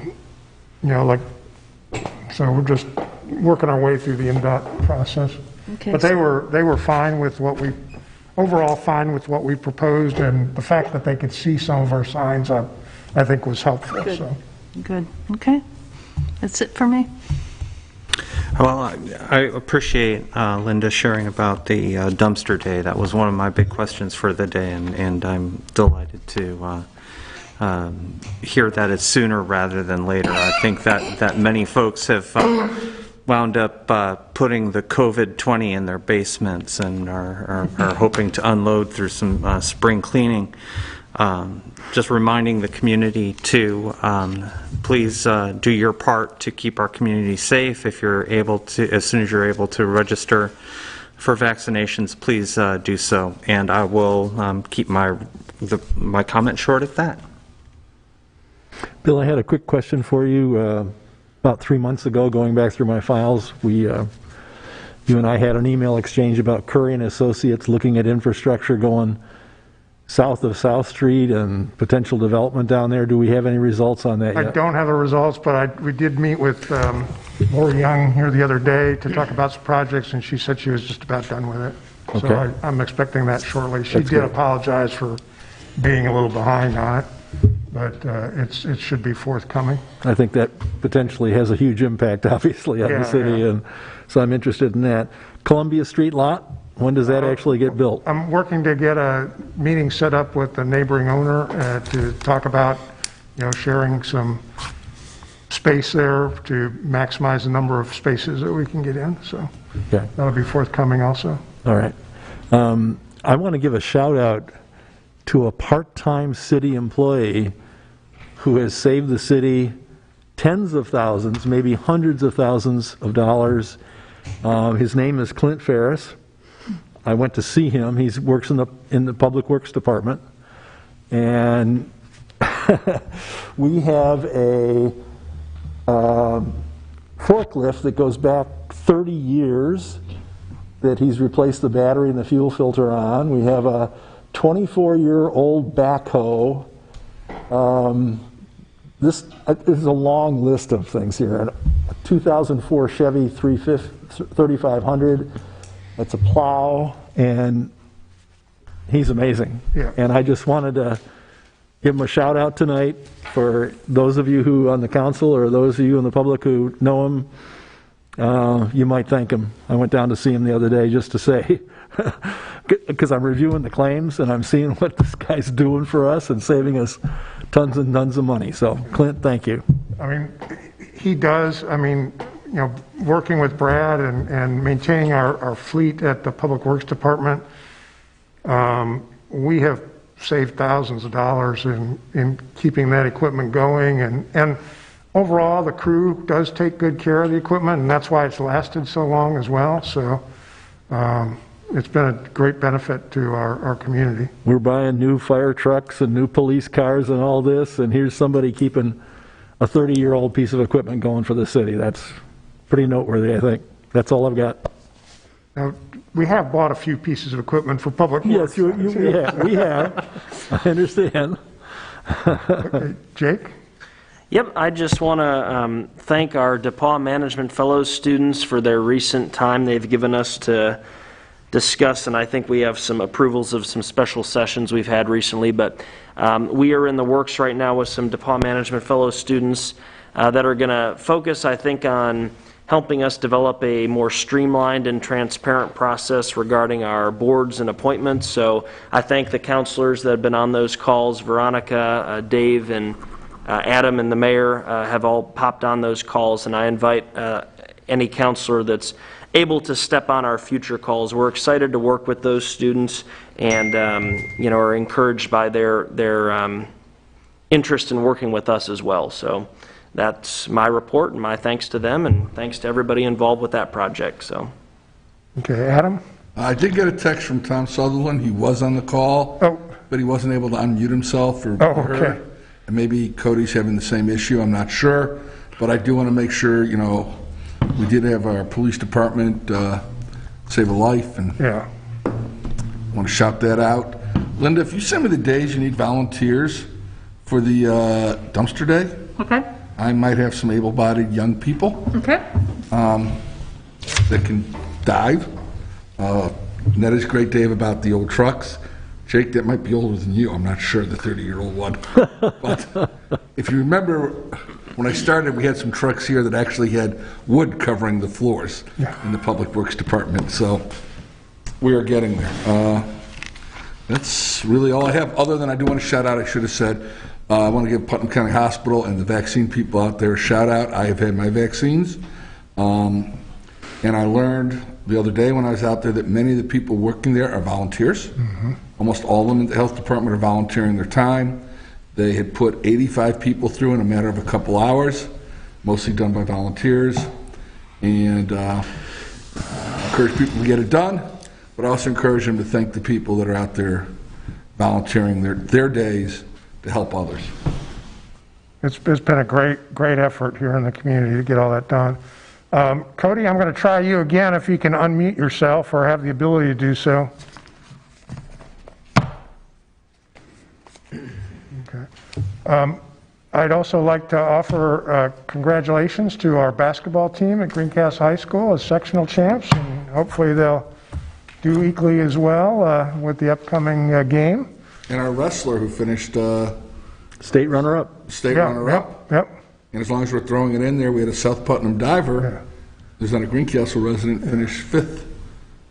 we're just working our way through the NDOT process. Okay, But they were fine with overall fine with what we proposed, and the fact that they could see some of our signs, I think was helpful. Good. So. Good. Okay. That's it for me. Well, I appreciate Linda sharing about the dumpster day. That was one of my big questions for the day, and I'm delighted to hear that it's sooner rather than later. I think that many folks have wound up putting the COVID-20 in their basements and are hoping to unload through some spring cleaning. Just reminding the community to please do your part to keep our community safe. If you're able to, as soon as you're able to register for vaccinations, please do so. And I will keep my comment short at that. Bill, I had a quick question for you. About 3 months ago, going back through my files, you and I had an email exchange about Curry and Associates looking at infrastructure going south of South Street and potential development down there. Do we have any results on that yet? I don't have the results, but we did meet with Lori Young here the other day to talk about some projects, and she said she was just about done with it. Okay. So I'm expecting that shortly. She That's did good. apologize for being a little behind on it, but but it should be forthcoming. I think that potentially has a huge impact, obviously, on Yeah, the city, yeah. and so I'm interested in that. Columbia Street lot, when does that actually get built? I'm working to get a meeting set up with the neighboring owner to talk about, sharing some space there to maximize the number of spaces that we can get in, so Okay, that'll be forthcoming also. all right. I want to give a shout out to a part-time city employee who has saved the city tens of thousands, maybe hundreds of thousands of dollars. His name is Clint Ferris. I went to see him. He works in the Public Works Department. And we have a forklift that goes back 30 years that he's replaced the battery and the fuel filter on. We have a 24-year-old backhoe. This is a long list of things here. A 2004 Chevy 3500. That's a plow, and he's amazing. Yeah. And I just wanted to give him a shout out tonight for those of you who on the council or those of you in the public who know him. You might thank him. I went down to see him the other day just to say, because I'm reviewing the claims and I'm seeing what this guy's doing for us and saving us tons and tons of money. So, Clint, thank you. I mean, he does, working with Brad and maintaining our fleet at the Public Works Department, we have saved thousands of dollars in keeping that equipment going. And overall, the crew does take good care of the equipment, and that's why it's lasted so long as well. So it's been a great benefit to our community. We're buying new fire trucks and new police cars and all this, and here's somebody keeping a 30-year-old piece of equipment going for the city. That's pretty noteworthy, I think. That's all I've got. Now, we have bought a few pieces of equipment for Public Works. Yes, we have. I understand. Okay, Jake? Yep, I just want to thank our DePaul Management Fellows students for their recent time they've given us to discuss, and I think we have some approvals of some special sessions we've had recently, but we are in the works right now with some DePaul Management Fellows students that are going to focus, I think, on helping us develop a more streamlined and transparent process regarding our boards and appointments. So I thank the counselors that have been on those calls. Veronica, Dave, and Adam and the mayor have all popped on those calls, and I invite any counselor that's able to step on our future calls. We're excited to work with those students and are encouraged by their interest in working with us as well. So that's my report, and my thanks to them, and thanks to everybody involved with that project. So, Okay, Adam? I did get a text from Tom Sutherland. He was on the call, but he wasn't able to unmute himself or her. Okay. And maybe Cody's having the same issue. I'm not sure. But I do want to make sure, we did have our police department save a life, and Yeah. I want to shout that out. Linda, if you send me the days you need volunteers for the dumpster day, Okay, I might have some able-bodied young people okay. that can dive. That is great, Dave, about the old trucks. Jake, that might be older than you. I'm not sure, the 30-year-old one. But if you remember, when I started, we had some trucks here that actually had wood covering the floors in the Public Works Department. So we are getting there. That's really all I have, other than I do want to shout out, I should have said, I want to give Putnam County Hospital and the vaccine people out there a shout out. I have had my vaccines. And I learned the other day when I was out there that many of the people working there are volunteers. Almost all of them in the health department are volunteering their time. They had put 85 people through in a matter of a couple hours, mostly done by volunteers. And encourage people to get it done, but I also encourage them to thank the people that are out there volunteering their days to help others. It's been a great effort here in the community to get all that done. Cody, I'm going to try you again if you can unmute yourself or have the ability to do so. Okay. I'd also like to offer congratulations to our basketball team at Greencastle High School as sectional champs, and hopefully they'll do equally as well with the upcoming game. And our wrestler who finished State runner-up. state Yeah, runner-up. Yep. And as long as we're throwing it in there, we had a South Putnam diver who's not a Greencastle resident, finished 5th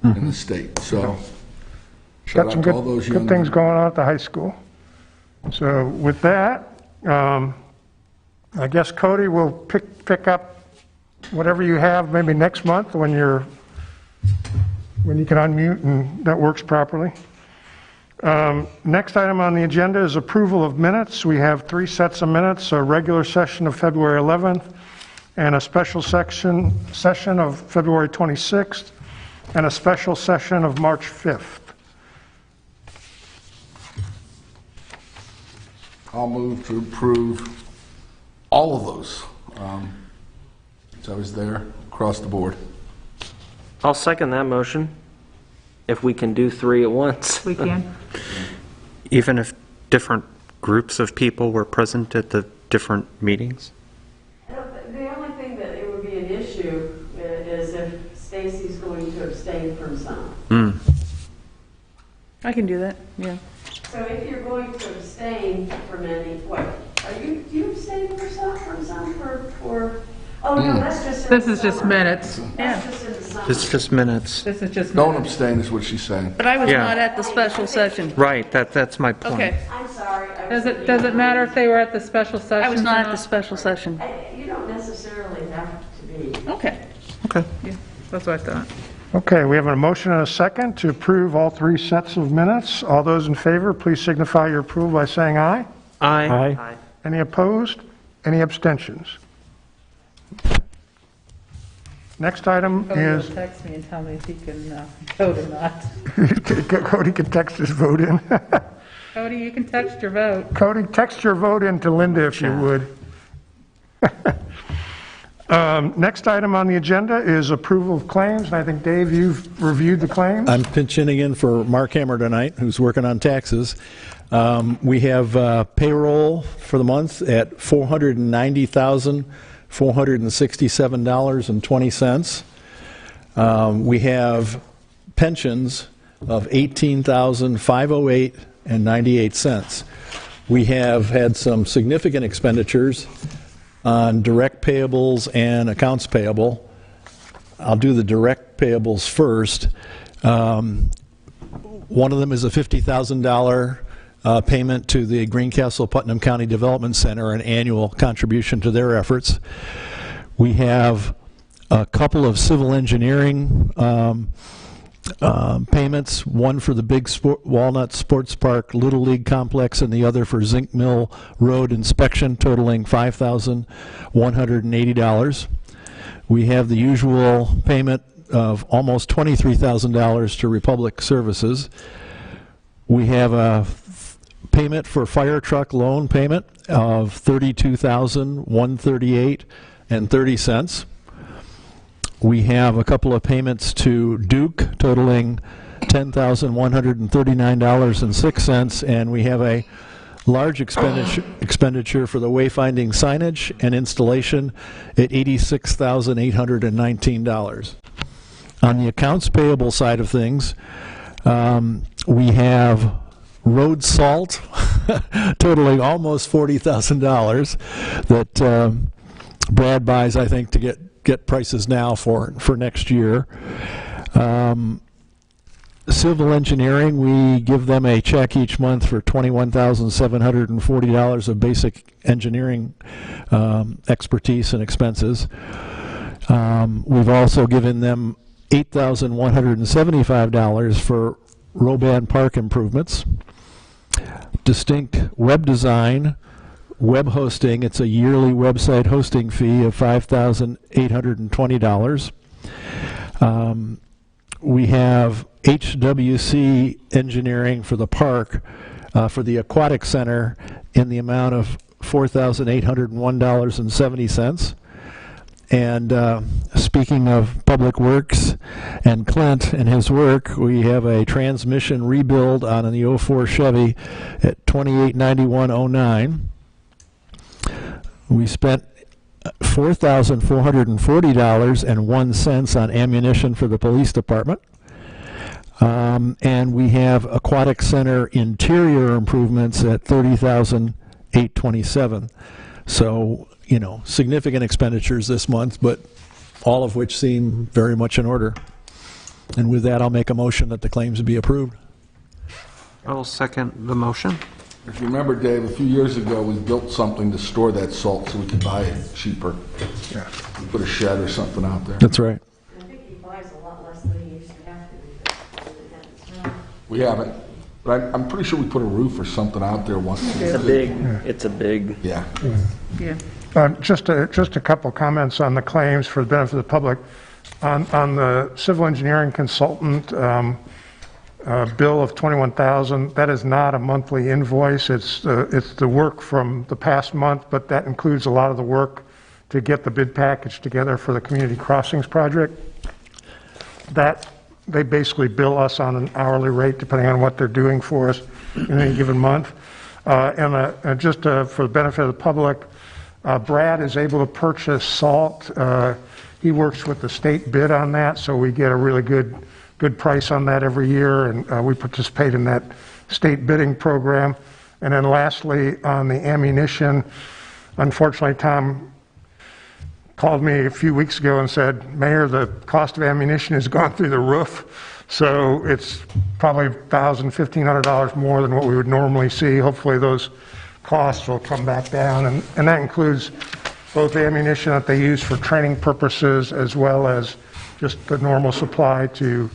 in the state. So shout Got some out to all those good young things going on at the high school. So with that, I guess Cody will pick up whatever you have maybe next month when you can unmute and that works properly. Next item on the agenda is approval of minutes. We have 3 sets of minutes, a regular session of February 11th and a special session of February 26th and a special session of March 5th. I'll move to approve all of those. So I was there across the board. I'll second that motion, if we can do 3 at once. We can. Even if different groups of people were present at the different meetings? The only thing that it would be an issue is if Stacy's going to abstain from some. I can do that, yeah. So if you're going to abstain from any, what, do you abstain from some, oh, no, that's just in This the is just summer. minutes. That's just in the summer. It's just minutes. This is just Don't minutes. abstain is what she's saying. But I was Yeah. not at the special session. Right, that's my point. Okay, I'm sorry. Does it matter if they were at the special session? I was or not at the special session. You don't necessarily have to be. Okay. Okay. Yeah, that's what I thought. Okay, we have a motion and a second to approve all 3 sets of minutes. All those in favor, please signify your approval by saying aye. Aye. Any opposed? Any abstentions? Next item Cody will is, text me and tell me if he can vote or not. Cody can text his vote in. Cody, you can text your vote. Cody, text your vote in to Linda if you would. Next item on the agenda is approval of claims, and I think, Dave, you've reviewed the claims? I'm pinch hitting in for Mark Hammer tonight, who's working on taxes. We have payroll for the month at $490,467.20. We have pensions of $18,508.98. We have had some significant expenditures on direct payables and accounts payable. I'll do the direct payables first. One of them is a $50,000 payment to the Greencastle Putnam County Development Center, an annual contribution to their efforts. We have a couple of civil engineering payments, one for the Big Walnut Sports Park Little League Complex and the other for Zinc Mill Road inspection, totaling $5,180. We have the usual payment of almost $23,000 to Republic Services. We have a payment for fire truck loan payment of $32,138.30. We have a couple of payments to Duke totaling $10,139.06, and we have a large expenditure for the wayfinding signage and installation at $86,819. On the accounts payable side of things, we have road salt totaling almost $40,000 that Brad buys, I think, to get prices now for next year. Civil engineering, we give them a check each month for $21,740 of basic engineering expertise and expenses. We've also given them $8,175 for Roban Park improvements. Distinct web design, web hosting, it's a yearly website hosting fee of $5,820. We have HWC engineering for the park, for the aquatic center, in the amount of $4,801.70. And speaking of Public Works and Clint and his work, we have a transmission rebuild on the 04 Chevy at $2891.09. We spent $4,440.01 on ammunition for the police department. And we have aquatic center interior improvements at $30,800. 8/27. So, significant expenditures this month, but all of which seem very much in order. And with that, I'll make a motion that the claims be approved. I'll second the motion. If you remember, Dave, a few years ago, we built something to store that salt so we could buy it cheaper. Yeah. We put a shed or something out there. That's right. I think he buys a lot less than he used to have to. We haven't, but I'm pretty sure we put a roof or something out there once. It's a big, Yeah. Yeah. Just a couple comments on the claims for the benefit of the public. On the civil engineering consultant bill of $21,000, that is not a monthly invoice. It's the work from the past month, but that includes a lot of the work to get the bid package together for the community crossings project. That they basically bill us on an hourly rate depending on what they're doing for us in any given month. And just for the benefit of the public, Brad is able to purchase salt. He works with the state bid on that, so we get a really good price on that every year, and we participate in that state bidding program. And then lastly, on the ammunition, unfortunately, Tom called me a few weeks ago and said, Mayor, the cost of ammunition has gone through the roof, so it's probably $1,000, $1,500 more than what we would normally see. Hopefully those costs will come back down, and that includes both the ammunition that they use for training purposes as well as just the normal supply to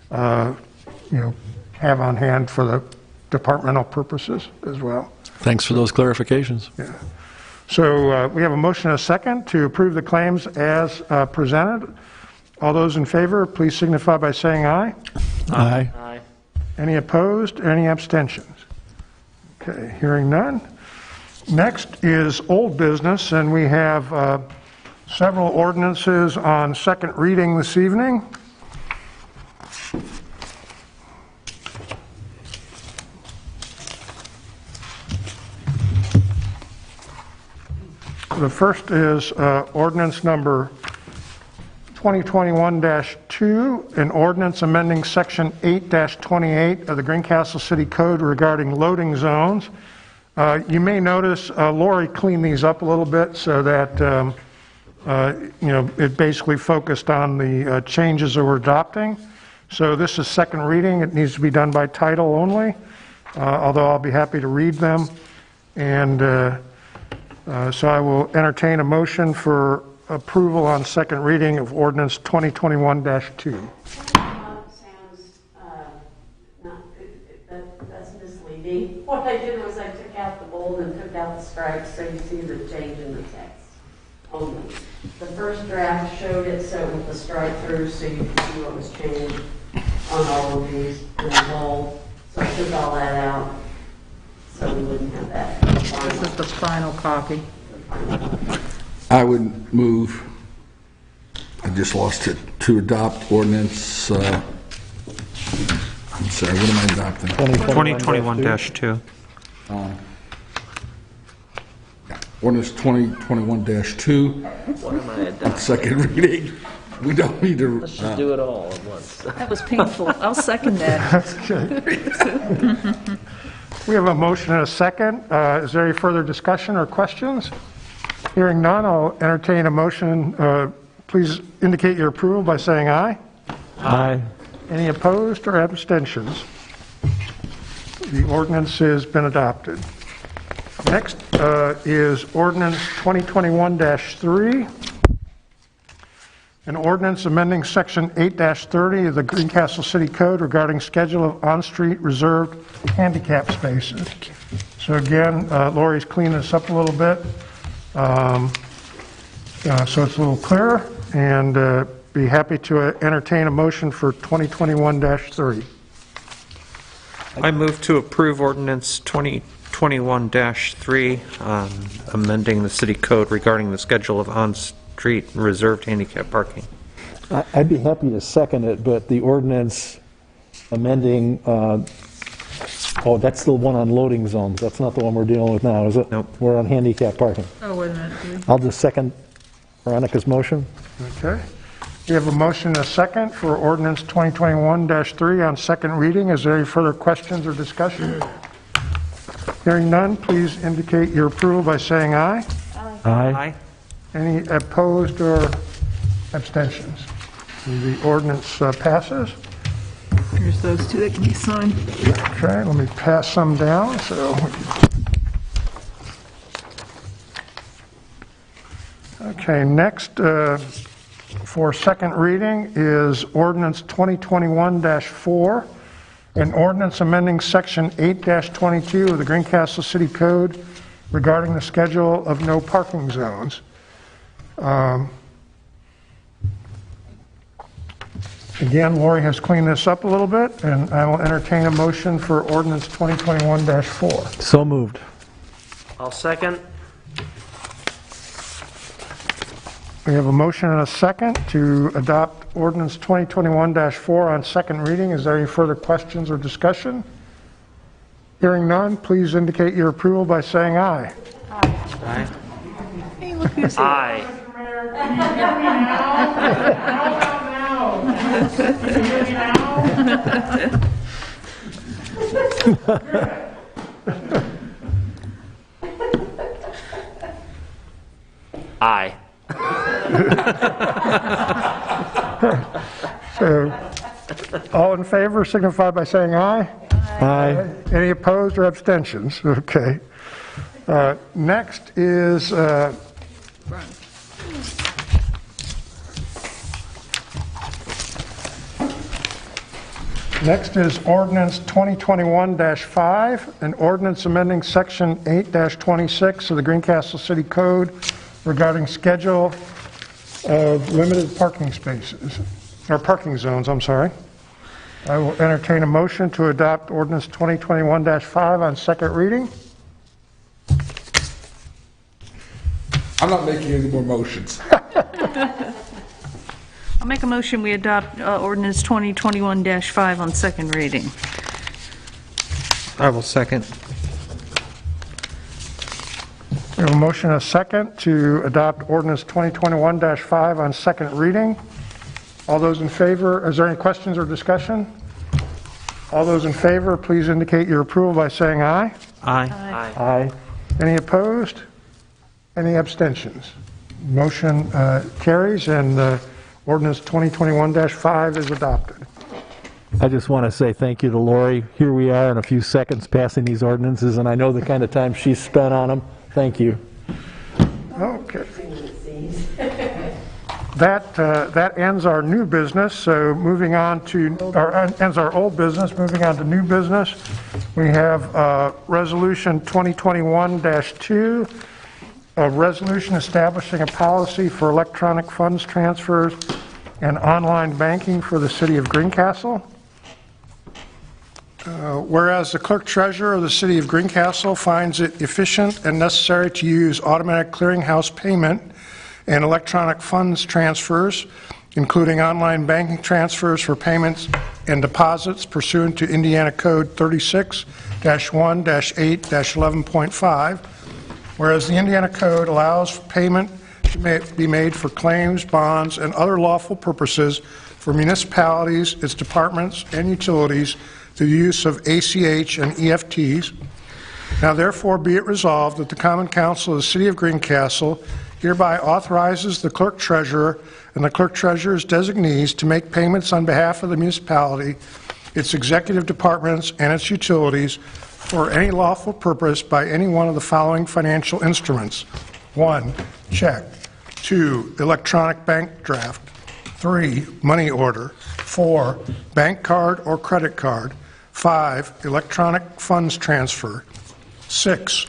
have on hand for the departmental purposes as well. Thanks for those clarifications. Yeah. So we have a motion and a second to approve the claims as presented. All those in favor, please signify by saying aye. Aye. aye. Any opposed? Any abstentions? Okay, hearing none. Next is old business, and we have several ordinances on second reading this evening. The first is ordinance number 2021-2, an ordinance amending section 8-28 of the Greencastle City Code regarding loading zones. You may notice Lori cleaned these up a little bit so that it basically focused on the changes that we're adopting. So this is second reading. It needs to be done by title only, although I'll be happy to read them. And so I will entertain a motion for approval on second reading of ordinance 2021-2. That's misleading. What I did was I took out the bold and took out the stripes so you see the change in the text only. The first draft showed it so with the stripe through so you can see what was changed on all of these in the bold. So I took all that out so we wouldn't have that. This is the final copy. I would move, I just lost it, to adopt ordinance, I'm sorry, what am I adopting? 2021-2. Ordinance 2021-2, What am I on adopting? second reading. We don't need to, Let's just do it all at once. That was painful. I'll second that. We have a motion and a second. Is there any further discussion or questions? Hearing none, I'll entertain a motion. Please indicate your approval by saying aye. Aye. Any opposed or abstentions? The ordinance has been adopted. Next is ordinance 2021-3, an ordinance amending section 8-30 of the Greencastle City Code regarding schedule of on-street reserved handicap spaces. So again, Lori's cleaned this up a little bit, so it's a little clearer, and be happy to entertain a motion for 2021-3. I move to approve ordinance 2021-3, amending the city code regarding the schedule of on-street reserved handicap parking. I'd be happy to second it, but the ordinance amending, that's the one on loading zones. That's not the one we're dealing with now, is it? Nope. We're on handicap parking. Oh, wait a minute. I'll just second Veronica's motion. Okay. We have a motion and a second for ordinance 2021-3 on second reading. Is there any further questions or discussion? Hearing none, please indicate your approval by saying aye. Aye. Any opposed or abstentions? The ordinance passes. Here's those two that can be signed. Okay, let me pass some down, so. Okay, next for second reading is ordinance 2021-4, an ordinance amending section 8-22 of the Greencastle City Code regarding the schedule of no parking zones. Again, Lori has cleaned this up a little bit, and I will entertain a motion for ordinance 2021-4. So moved. I'll second. We have a motion and a second to adopt ordinance 2021-4 on second reading. Is there any further questions or discussion? Hearing none, please indicate your approval by saying aye. Aye. Hey, look who's here. Aye. Aye. So, all in favor signify by saying aye. Aye. Any opposed or abstentions? Okay. Next is ordinance 2021-5, an ordinance amending section 8-26 of the Greencastle City Code regarding schedule of limited parking spaces, or parking zones, I'm sorry. I will entertain a motion to adopt ordinance 2021-5 on second reading. I'm not making any more motions. I'll make a motion, we adopt ordinance 2021-5 on second reading. I will second. We have a motion and a second to adopt ordinance 2021-5 on second reading. All those in favor, is there any questions or discussion? All those in favor, please indicate your approval by saying aye. Aye. Aye. Any opposed? Any abstentions? Motion carries, and ordinance 2021-5 is adopted. I just want to say thank you to Lori. Here we are in a few seconds passing these ordinances, and I know the kind of time she's spent on them. Thank you. Okay. That ends our new business, so moving on to, or ends our old business, moving on to new business. We have Resolution 2021-2, a resolution establishing a policy for electronic funds transfers and online banking for the city of Greencastle. Whereas the clerk treasurer of the city of Greencastle finds it efficient and necessary to use automatic clearinghouse payment and electronic funds transfers, including online banking transfers for payments and deposits pursuant to Indiana Code 36-1-8-11.5, whereas the Indiana Code allows payment to be made for claims, bonds, and other lawful purposes for municipalities, its departments, and utilities through the use of ACH and EFTs. Now therefore be it resolved that the Common Council of the City of Greencastle hereby authorizes the clerk treasurer and the clerk treasurer's designees to make payments on behalf of the municipality, its executive departments, and its utilities for any lawful purpose by any one of the following financial instruments. 1, check. 2, electronic bank draft. 3, money order. 4, bank card or credit card. 5, electronic funds transfer. 6,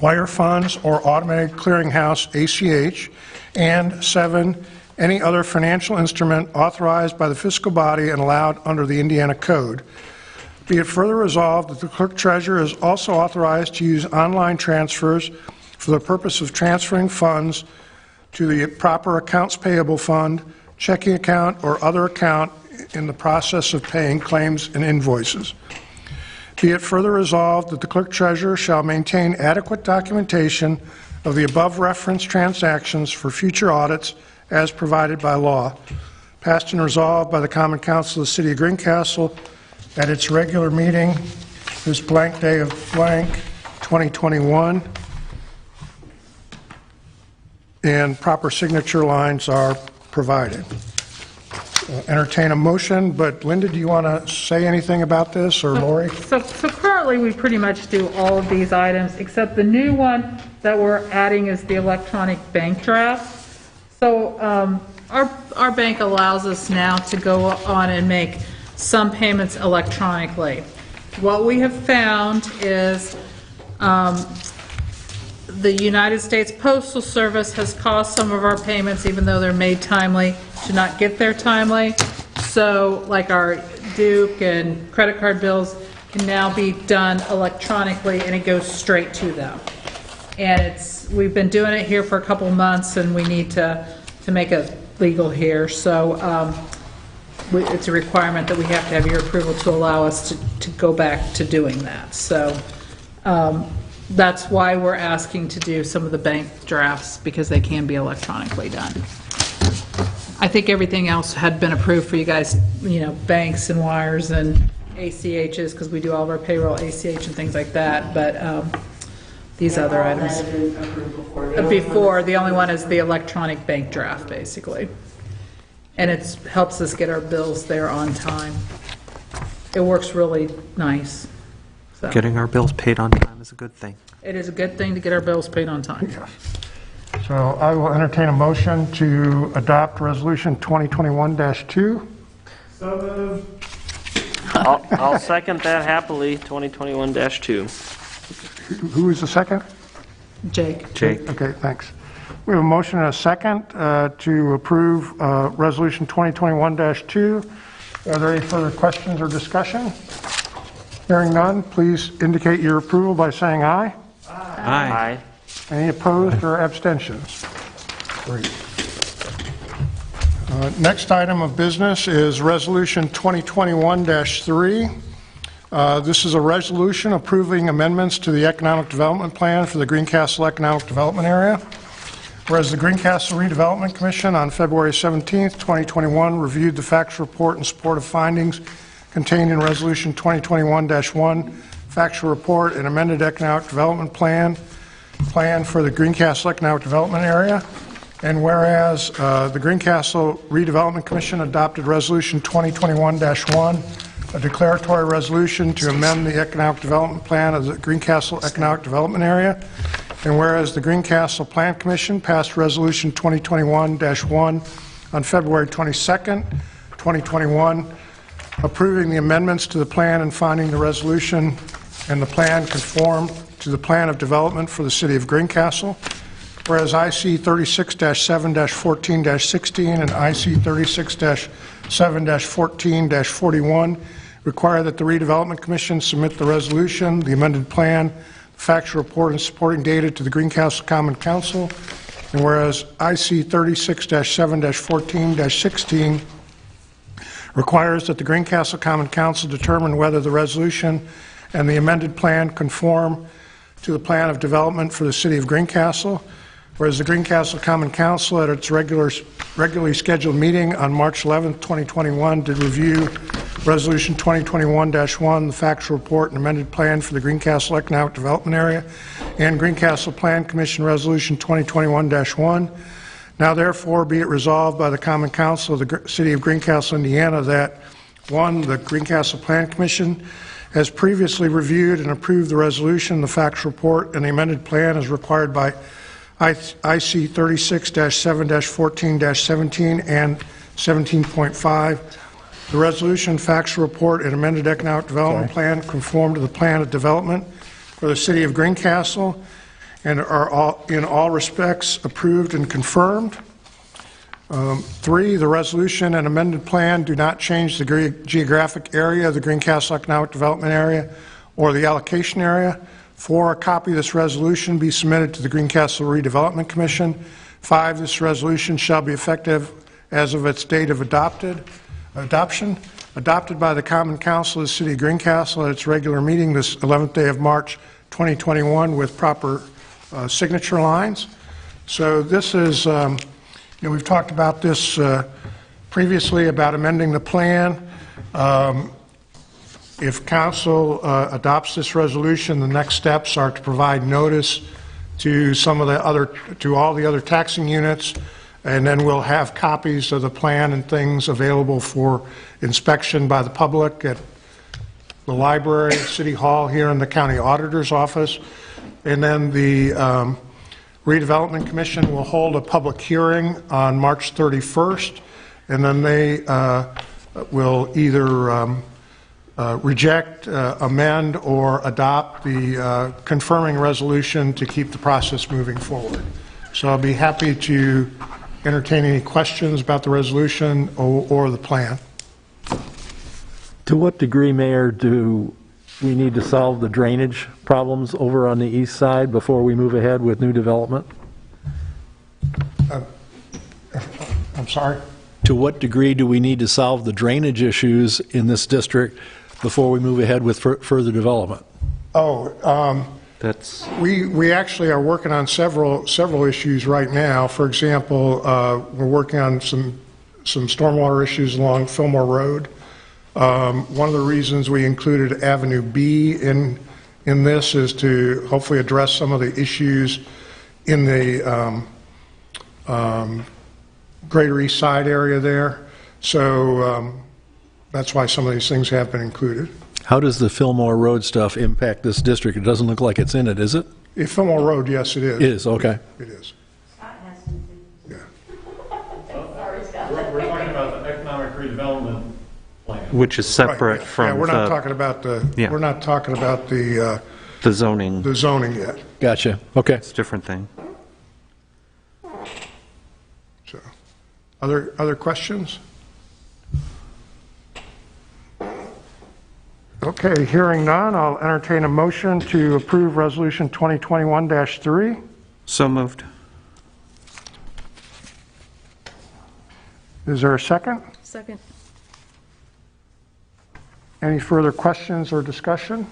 wire funds or automated clearinghouse ACH. And 7, any other financial instrument authorized by the fiscal body and allowed under the Indiana Code. Be it further resolved that the clerk treasurer is also authorized to use online transfers for the purpose of transferring funds to the proper accounts payable fund, checking account, or other account in the process of paying claims and invoices. Be it further resolved that the clerk treasurer shall maintain adequate documentation of the above referenced transactions for future audits as provided by law. Passed and resolved by the Common Council of the City of Greencastle at its regular meeting this blank day of blank 2021. And proper signature lines are provided. Entertain a motion, but Linda, do you want to say anything about this, or Lori? So currently, we pretty much do all of these items, except the new one that we're adding is the electronic bank draft. So our bank allows us now to go on and make some payments electronically. What we have found is the United States Postal Service has caused some of our payments, even though they're made timely, to not get there timely. So like our Duke and credit card bills can now be done electronically, and it goes straight to them. And we've been doing it here for a couple months, and we need to make it legal here. So it's a requirement that we have to have your approval to allow us to go back to doing that. So that's why we're asking to do some of the bank drafts, because they can be electronically done. I think everything else had been approved for you guys, banks and wires and ACHs, because we do all of our payroll, ACH and things like that, but these other items. Before, the only one is the electronic bank draft, basically. And it helps us get our bills there on time. It works really nice. So. Getting our bills paid on time is a good thing. It is a good thing to get our bills paid on time. Yes. So I will entertain a motion to adopt Resolution 2021-2. So moved. I'll second that happily, 2021-2. Who is the second? Jake. Okay, thanks. We have a motion and a second to approve Resolution 2021-2. Are there any further questions or discussion? Hearing none, please indicate your approval by saying aye. Aye. Any opposed or abstentions? Great. Next item of business is Resolution 2021-3. This is a resolution approving amendments to the Economic Development Plan for the Greencastle Economic Development Area. Whereas the Greencastle Redevelopment Commission on February 17th, 2021 reviewed the facts report in support of findings contained in Resolution 2021-1, factual report and amended economic development plan for the Greencastle Economic Development Area. And whereas the Greencastle Redevelopment Commission adopted Resolution 2021-1, a declaratory resolution to amend the economic development plan of the Greencastle Economic Development Area. And whereas the Greencastle Plan Commission passed Resolution 2021-1 on February 22nd, 2021, approving the amendments to the plan and finding the resolution and the plan conform to the plan of development for the city of Greencastle. Whereas IC 36-7-14-16 and IC 36-7-14-41 require that the Redevelopment Commission submit the resolution, the amended plan, factual report, and supporting data to the Greencastle Common Council. And whereas IC 36-7-14-16 requires that the Greencastle Common Council determine whether the resolution and the amended plan conform to the plan of development for the city of Greencastle. Whereas the Greencastle Common Council at its regularly scheduled meeting on March 11, 2021 did review Resolution 2021-1, the factual report and amended plan for the Greencastle Economic Development Area, and Greencastle Plan Commission Resolution 2021-1. Now therefore be it resolved by the Common Council of the City of Greencastle, Indiana that 1, the Greencastle Plan Commission has previously reviewed and approved the resolution, the factual report, and the amended plan as required by IC 36-7-14-17 and 17.5. The resolution, factual report, and amended economic development plan conform to the plan of development for the city of Greencastle and are in all respects approved and confirmed. 3, the resolution and amended plan do not change the geographic area of the Greencastle Economic Development Area or the allocation area. 4, a copy of this resolution be submitted to the Greencastle Redevelopment Commission. 5, this resolution shall be effective as of its date of adoption, adopted by the Common Council of the City of Greencastle at its regular meeting this 11th day of March 2021 with proper signature lines. So this is, we've talked about this previously about amending the plan. If council adopts this resolution, the next steps are to provide notice to to all the other taxing units, and then we'll have copies of the plan and things available for inspection by the public at the library, City Hall, here in the county auditor's office. And then the redevelopment commission will hold a public hearing on March 31st, and then they will either reject, amend, or adopt the confirming resolution to keep the process moving forward. So I'll be happy to entertain any questions about the resolution or the plan. To what degree, Mayor, do we need to solve the drainage problems over on the east side before we move ahead with new development? I'm sorry? To what degree do we need to solve the drainage issues in this district before we move ahead with further development? We actually are working on several issues right now. For example, we're working on some stormwater issues along Fillmore Road. One of the reasons we included Avenue B in this is to hopefully address some of the issues in the Greater East Side area there. So that's why some of these things have been included. How does the Fillmore Road stuff impact this district? It doesn't look like it's in it, is it? Fillmore Road, yes, it is. It is, okay. It is. Scott has some too. Yeah. Sorry, Scott. We're talking about the economic redevelopment plan. Which is separate Right, yeah. from Yeah, we're not the talking about Yeah. we're not talking about the zoning. zoning yet. Gotcha, okay. It's a different thing. So, other questions? Okay, hearing none, I'll entertain a motion to approve Resolution 2021-3. So moved. Is there a second? Second. Any further questions or discussion?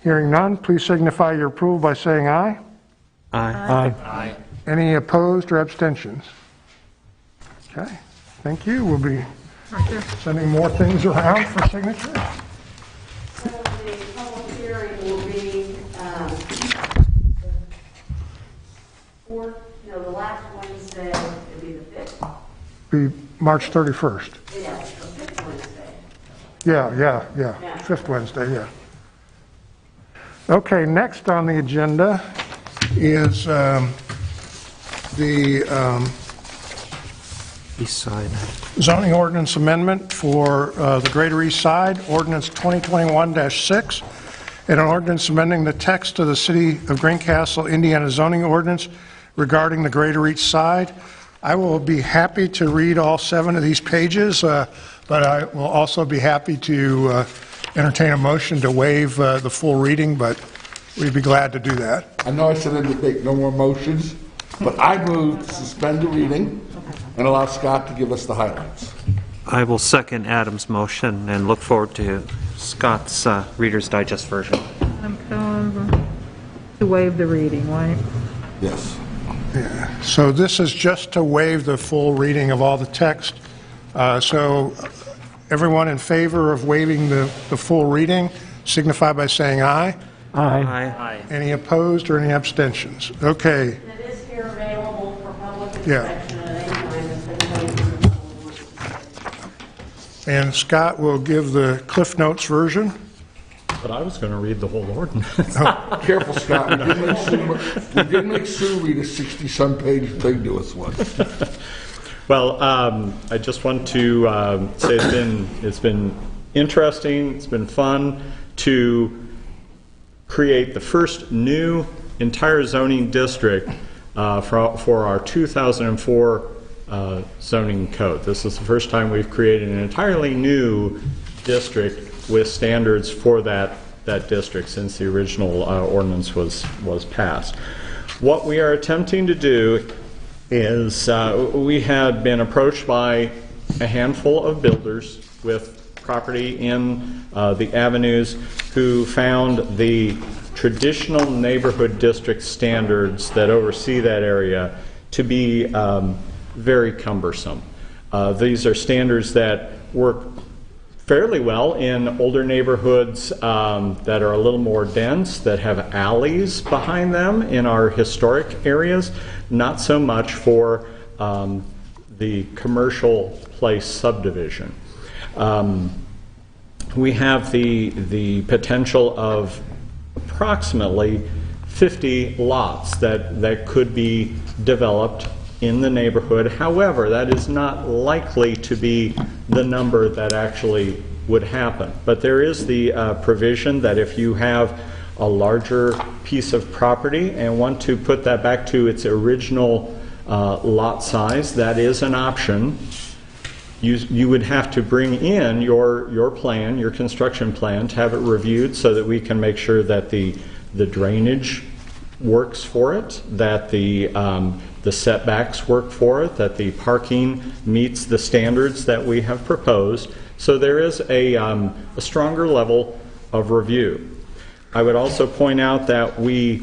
Hearing none, please signify your approval by saying aye. Aye. Any opposed or abstentions? Okay, thank you. We'll be sending more things around for signature. So the public hearing will be the last Wednesday, it'll be the 5th. Be March 31st. Yeah, the 5th Wednesday. Yeah. Fifth Wednesday, yeah. Okay, next on the agenda is the East side. zoning ordinance amendment for the Greater East Side, ordinance 2021-6, and an ordinance amending the text of the City of Greencastle, Indiana zoning ordinance regarding the Greater East Side. I will be happy to read all 7 of these pages, but I will also be happy to entertain a motion to waive the full reading, but we'd be glad to do that. I know I said I didn't take no more motions, but I move to suspend the reading and allow Scott to give us the highlights. I will second Adam's motion and look forward to Scott's Reader's Digest version. To waive the reading, right? Yes. So this is just to waive the full reading of all the text. So everyone in favor of waiving the full reading, signify by saying aye. Aye. Any opposed or any abstentions? Okay, And it is here available for public Yeah. inspection at any time if anybody wants. and Scott will give the Cliff Notes version. But I was going to read the whole ordinance. Careful, Scott. We did make Sue read a 60-some page thing to us once. Well, I just want to say it's been interesting, it's been fun to create the first new entire zoning district for our 2004 zoning code. This is the first time we've created an entirely new district with standards for that district since the original ordinance was passed. What we are attempting to do is we had been approached by a handful of builders with property in the avenues who found the traditional neighborhood district standards that oversee that area to be very cumbersome. These are standards that work fairly well in older neighborhoods that are a little more dense, that have alleys behind them in our historic areas, not so much for the commercial place subdivision. We have the potential of approximately 50 lots that could be developed in the neighborhood. However, that is not likely to be the number that actually would happen. But there is the provision that if you have a larger piece of property and want to put that back to its original lot size, that is an option. You would have to bring in your plan, your construction plan, to have it reviewed so that we can make sure that the drainage works for it, that the setbacks work for it, that the parking meets the standards that we have proposed. So there is a stronger level of review. I would also point out that we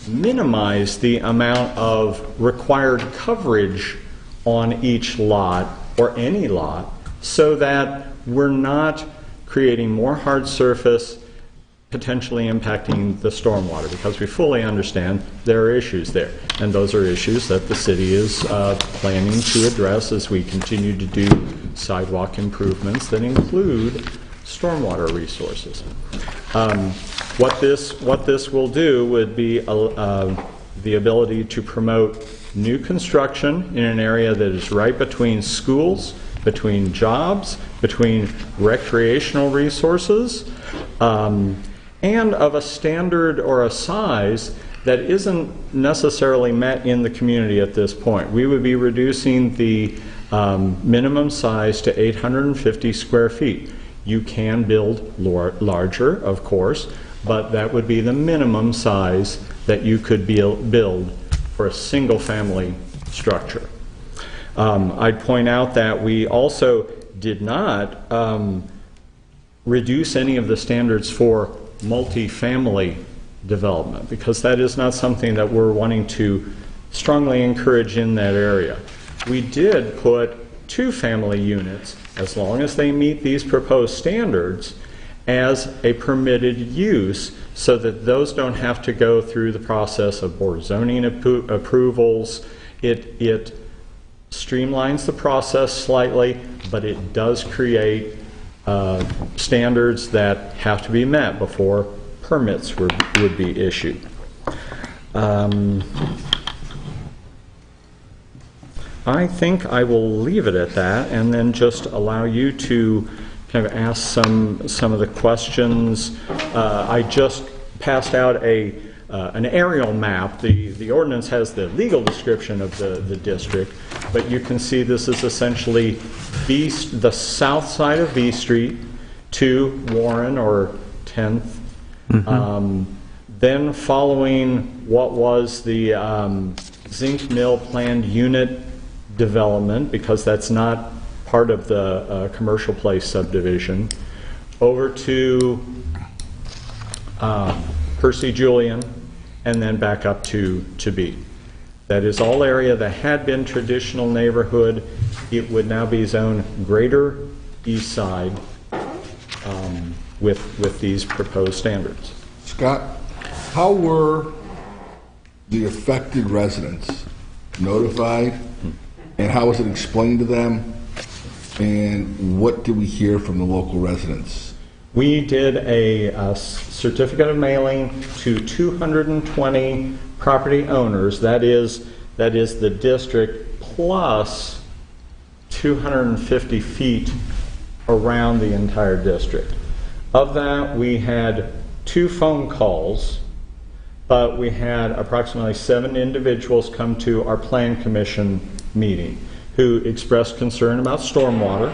minimize the amount of required coverage on each lot or any lot so that we're not creating more hard surface, potentially impacting the stormwater, because we fully understand there are issues there. And those are issues that the city is planning to address as we continue to do sidewalk improvements that include stormwater resources. What this will do would be the ability to promote new construction in an area that is right between schools, between jobs, between recreational resources, and of a standard or a size that isn't necessarily met in the community at this point. We would be reducing the minimum size to 850 square feet. You can build larger, of course, but that would be the minimum size that you could build for a single family structure. I'd point out that we also did not reduce any of the standards for multifamily development, because that is not something that we're wanting to strongly encourage in that area. We did put 2 family units, as long as they meet these proposed standards, as a permitted use, so that those don't have to go through the process of board zoning approvals. It streamlines the process slightly, but it does create standards that have to be met before permits would be issued. I think I will leave it at that and then just allow you to kind of ask some of the questions. I just passed out an aerial map. The ordinance has the legal description of the district, but you can see this is essentially the south side of B Street to Warren or 10th. Then following what was the zinc mill planned unit development, because that's not part of the commercial place subdivision, over to Percy Julian, and then back up to B. That is all area that had been traditional neighborhood. It would now be zoned Greater East Side with these proposed standards. Scott, how were the affected residents notified, and how was it explained to them, and what did we hear from the local residents? We did a certificate of mailing to 220 property owners. That is the district plus 250 feet around the entire district. Of that, we had 2 phone calls, but we had approximately 7 individuals come to our Plan Commission meeting who expressed concern about stormwater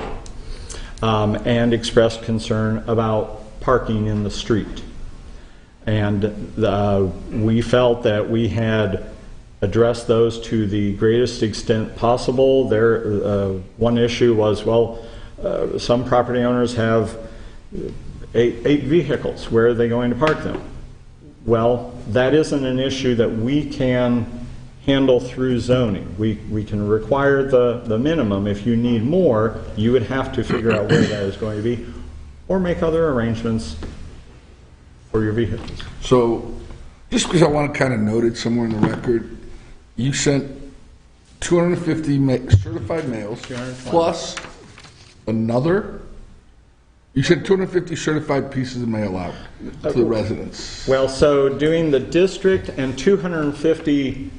and expressed concern about parking in the street. And we felt that we had addressed those to the greatest extent possible. One issue was, well, some property owners have 8 vehicles. Where are they going to park them? Well, that isn't an issue that we can handle through zoning. We can require the minimum. If you need more, you would have to figure out where that is going to be, or make other arrangements for your vehicles. So, just because I want to kind of note it somewhere in the record, you sent 250 certified mails, plus another, you sent 250 certified pieces of mail out to the residents. Well, so doing the district and 250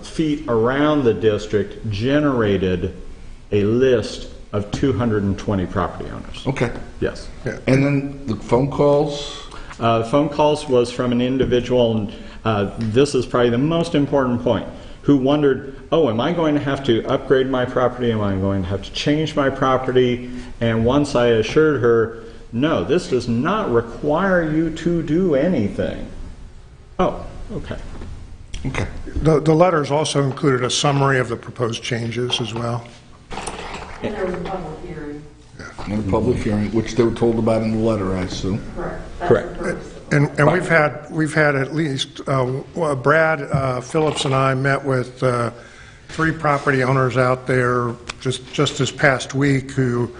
feet around the district generated a list of 220 property owners. Okay. Yes. And then the phone calls? Phone calls was from an individual, and this is probably the most important point, who wondered, oh, am I going to have to upgrade my property? Am I going to have to change my property? And once I assured her, no, this does not require you to do anything. Oh, okay. Okay. The letters also included a summary of the proposed changes as well. And there was a public hearing. And a public hearing, which they were told about in the letter, I assume. Correct. That's Correct. the purpose. And we've had at least, Brad Phillips and I met with 3 property owners out there just this past week who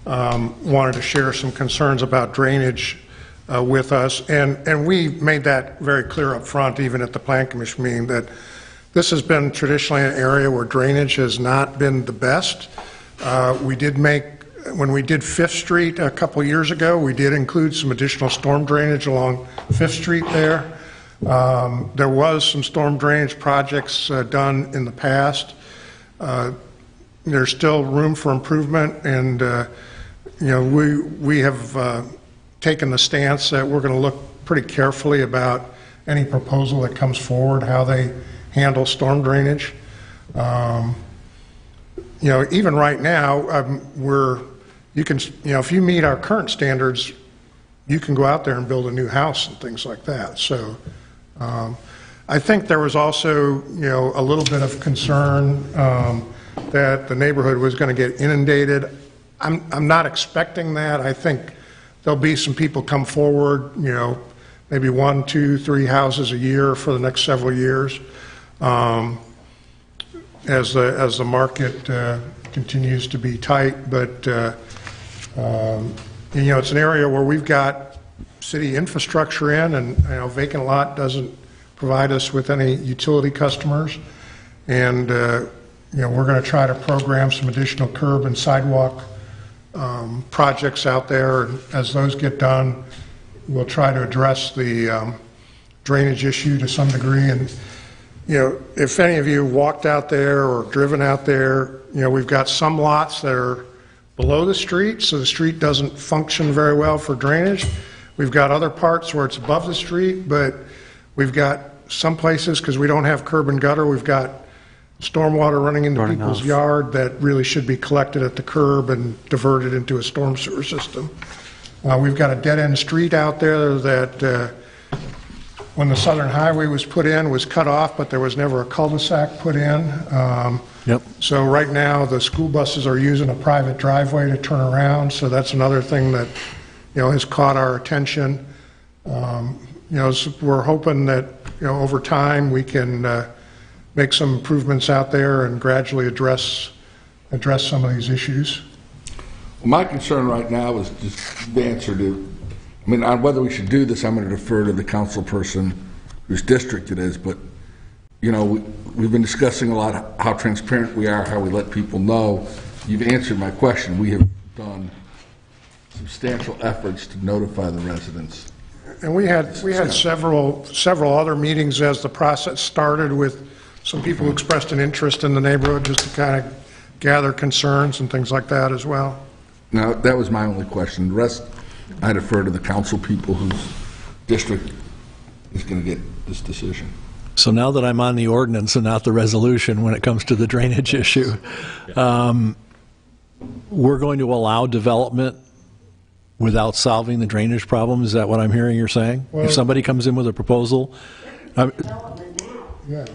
wanted to share some concerns about drainage with us. And we made that very clear up front, even at the Plan Commission meeting, that this has been traditionally an area where drainage has not been the best. When we did Fifth Street a couple years ago, we did include some additional storm drainage along Fifth Street there. There was some storm drainage projects done in the past. There's still room for improvement, and we have taken the stance that we're going to look pretty carefully about any proposal that comes forward, how they handle storm drainage. Even right now, if you meet our current standards, you can go out there and build a new house and things like that. So I think there was also, a little bit of concern that the neighborhood was going to get inundated. I'm not expecting that. I think there'll be some people come forward, maybe 1, 2, 3 houses a year for the next several years. As the market continues to be tight, but it's an area where we've got city infrastructure in, and vacant lot doesn't provide us with any utility customers, and we're going to try to program some additional curb and sidewalk projects out there, and as those get done, we'll try to address the drainage issue to some degree. And if any of you walked out there or driven out there, we've got some lots that are below the street, so the street doesn't function very well for drainage. We've got other parts where it's above the street, but we've got some places, because we don't have curb and gutter, we've got stormwater running into people's yard that really should be collected at the curb and diverted into a storm sewer system. We've got a dead-end street out there that when the Southern Highway was put in, was cut off, but there was never a cul-de-sac put in. So right now, the school buses are using a private driveway to turn around, so that's another thing that, has caught our attention. So we're hoping that, over time, we can make some improvements out there and gradually address some of these issues. Well, my concern right now is just the answer to, on whether we should do this, I'm going to defer to the council person whose district it is, but, we've been discussing a lot how transparent we are, how we let people know. You've answered my question. We have done substantial efforts to notify the residents. And we had several other meetings as the process started, with some people who expressed an interest in the neighborhood, just to kind of gather concerns and things like that as well. Now, that was my only question. The rest, I defer to the council people whose district is going to get this decision. So now that I'm on the ordinance and not the resolution when it comes to the drainage issue, we're going to allow development without solving the drainage problem? Is that what I'm hearing you're saying? Well, if somebody comes in with a proposal? Development now. Yeah.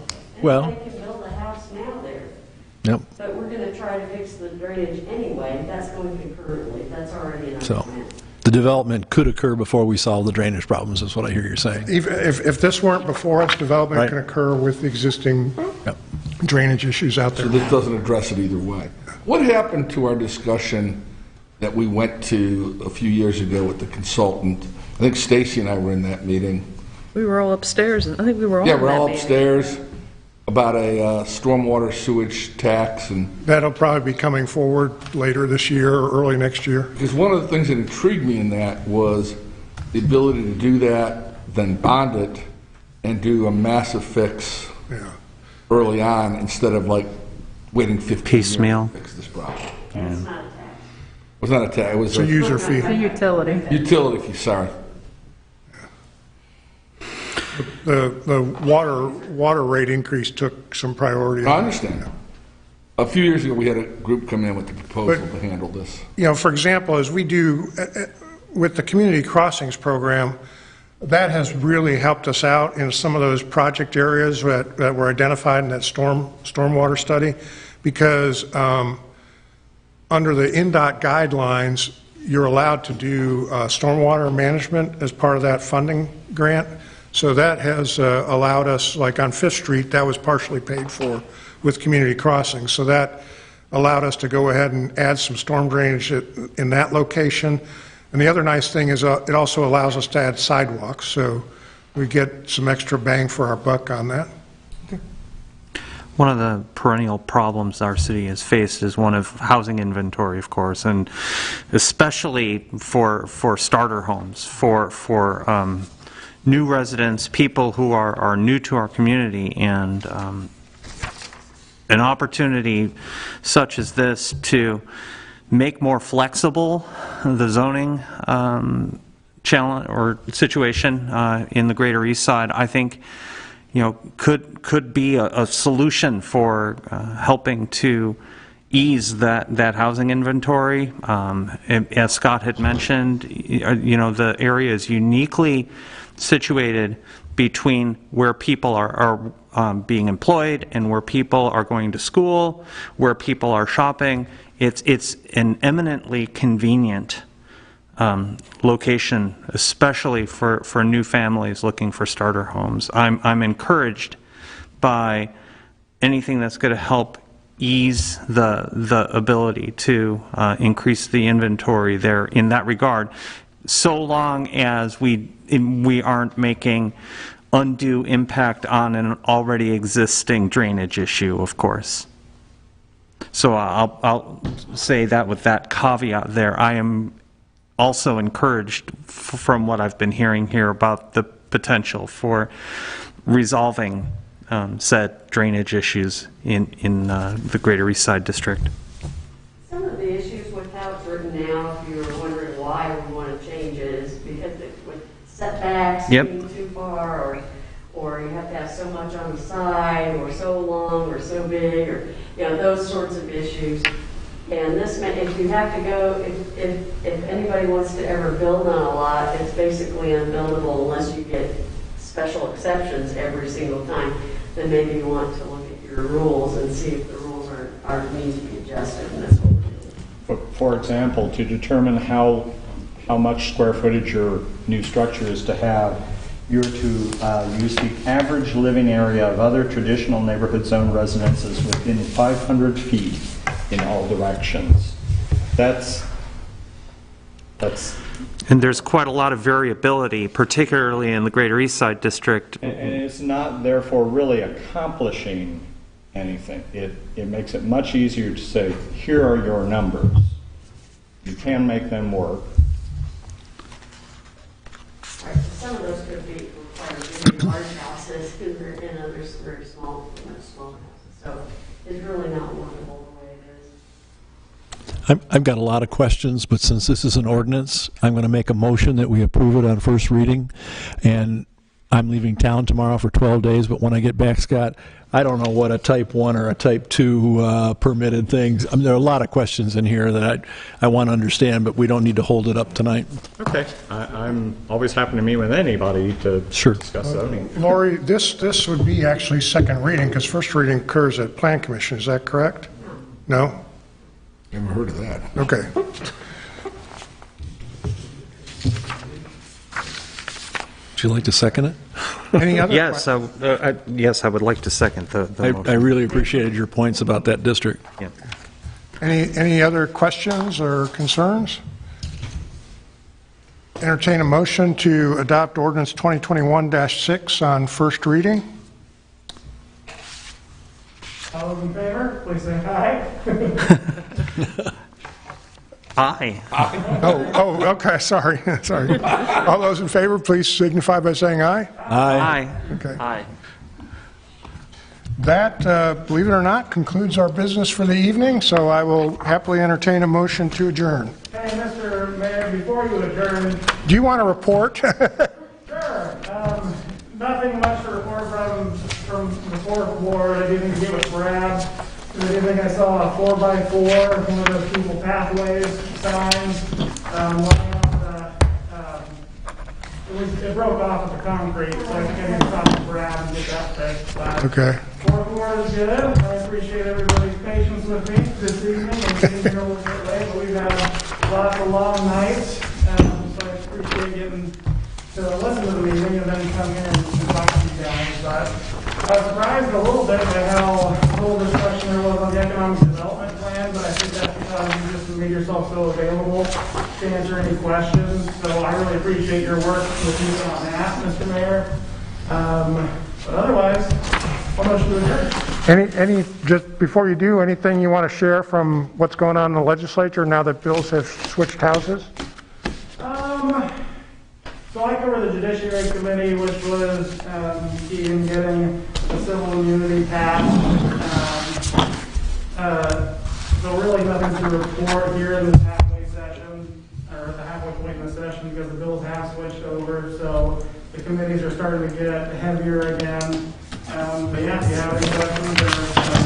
Well. They can build a house now there. Yep. But we're going to try to fix the drainage anyway. That's going concurrently. That's already in our So plan. the development could occur before we solve the drainage problems, is what I hear you're saying. If this weren't before us, development Right. can occur with existing Yep. drainage issues out there. So this doesn't address it either way. What happened to our discussion that we went to a few years ago with the consultant. I think Stacy and I were in that meeting. We were all upstairs, and I think we were all Yeah, in we're that all meeting. upstairs about a stormwater sewage tax, and That'll probably be coming forward later this year or early next year. because one of the things that intrigued me in that was the ability to do that, then bond it, and do a massive fix Yeah. early on instead of like waiting 15 Piecemeal. years to fix this problem. It It's not a tax. was not a tax, it was It's a a user fee. It's a utility. utility fee, sorry. The water rate increase took some priority. I understand. A few years ago, we had a group come in with the proposal to handle this. You know, for example, as we do with the Community Crossings program, that has really helped us out in some of those project areas that were identified in that stormwater study, because under the NDOT guidelines, you're allowed to do stormwater management as part of that funding grant. So that has allowed us, like on Fifth Street, that was partially paid for with Community Crossings. So that allowed us to go ahead and add some storm drainage in that location. And the other nice thing is it also allows us to add sidewalks, so we get some extra bang for our buck on that. One of the perennial problems our city has faced is one of housing inventory, of course, and especially for starter homes, for new residents, people who are new to our community, and an opportunity such as this to make more flexible the zoning challenge or situation in the Greater East Side, I think, you know, could be a solution for helping to ease that housing inventory. As Scott had mentioned, you know, the area is uniquely situated between where people are being employed and where people are going to school, where people are shopping. It's an eminently convenient location, especially for new families looking for starter homes. I'm encouraged by anything that's going to help ease the ability to increase the inventory there in that regard, so long as we aren't making undue impact on an already existing drainage issue, of course. So I'll say that with that caveat there. I am also encouraged from what I've been hearing here about the potential for resolving said drainage issues in the Greater East Side District. Some of the issues with how it's written now, if you were wondering why we want to change it, is because with setbacks Yep. being too far, or you have to have so much on the side, or so long, or so big, or, you know, those sorts of issues. And this, if you have to go, if anybody wants to ever build on a lot, it's basically unbuildable unless you get special exceptions every single time. Then maybe you want to look at your rules and see if the rules are need to be adjusted, and that's what we're doing. For example, to determine how much square footage your new structure is to have, you're to use the average living area of other traditional neighborhood zone residences within 500 feet in all directions. That's And there's quite a lot of variability, particularly in the Greater East Side District. and it's not therefore really accomplishing anything. It makes it much easier to say, here are your numbers. You can make them work. Right, some of those could be required really large houses, and others very small, much smaller houses. So it's really not workable the way it is. I've got a lot of questions, but since this is an ordinance, I'm going to make a motion that we approve it on first reading. And I'm leaving town tomorrow for 12 days, but when I get back, Scott, I don't know what a type 1 or a type 2 permitted things. I mean, there are a lot of questions in here that I want to understand, but we don't need to hold it up tonight. Okay. I'm always happy to meet with anybody to Sure. discuss zoning. Lori, this would be actually second reading, because first reading occurs at Plan Commission, is that correct? No? Never heard of that. Okay. Would you like to second it? Any other? Yes, yes, I would like to second the I motion. really appreciated your points about that district. Yeah. Any other questions or concerns? Entertain a motion to adopt ordinance 2021-6 on first reading. All those in favor, please say aye. Aye. Oh, okay, sorry. All those in favor, please signify by saying aye. Aye. Okay. Aye. That, believe it or not, concludes our business for the evening, so I will happily entertain a motion to adjourn. Hey, Mr. Mayor, before you adjourn, Do you want to report? sure, nothing much to report from the fourth ward. I didn't get with Brad. I didn't think I saw a 4x4, one of those people pathways signs, lining up it broke off at the concrete, so I think I need to talk to Brad and get that fixed. Okay. Fourth ward is good. I appreciate everybody's patience with me this evening. I'm getting here a little bit late, but we've had lots of long nights, so I appreciate getting to listen to the meeting and then come here and talk to you guys. But I was surprised a little bit by how little discussion there was on the economic development plan, but I think that's because you just made yourself so available to answer any questions. So I really appreciate your work with you on that, Mr. Mayor. But otherwise, how much to adjourn? Just before you do, anything you want to share from what's going on in the legislature now that bills have switched houses? So I cover the Judiciary Committee, which was key in getting the civil immunity passed. So really nothing to report here in this halfway session, or the halfway point in the session, because the bills have switched over. So the committees are starting to get heavier again. But yeah, if you have any questions or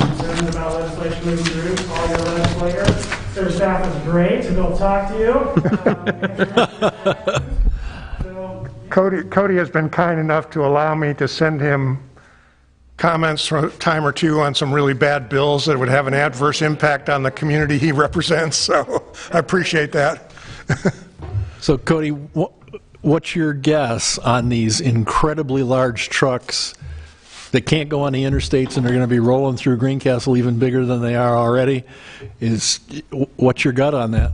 concerns about legislation moving through, call your legislator. Their staff is great, so they'll talk to you. Cody has been kind enough to allow me to send him comments from a time or two on some really bad bills that would have an adverse impact on the community he represents, so I appreciate that. So Cody, what's your guess on these incredibly large trucks that can't go on the interstates and are going to be rolling through Greencastle even bigger than they are already? What's your gut on that?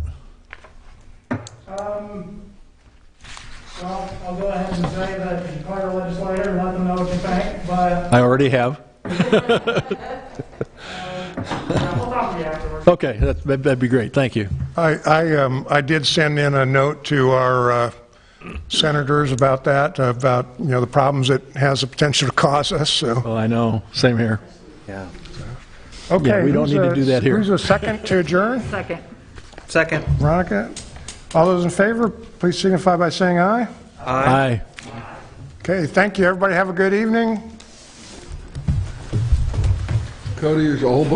Well, I'll go ahead and say that you call your legislator and let them know what you think, but I already have. we'll talk to you afterwards. Okay, that'd be great. Thank you. I did send in a note to our senators about that, about the problems it has the potential to cause us. So. Well, I know. Same here. Yeah. Okay. Yeah, we don't need to do that here. Who's a second to adjourn? Second. Veronica. All those in favor, please signify by saying aye. Aye. Okay. Thank you. Everybody have a good evening. Cody, there's a whole bunch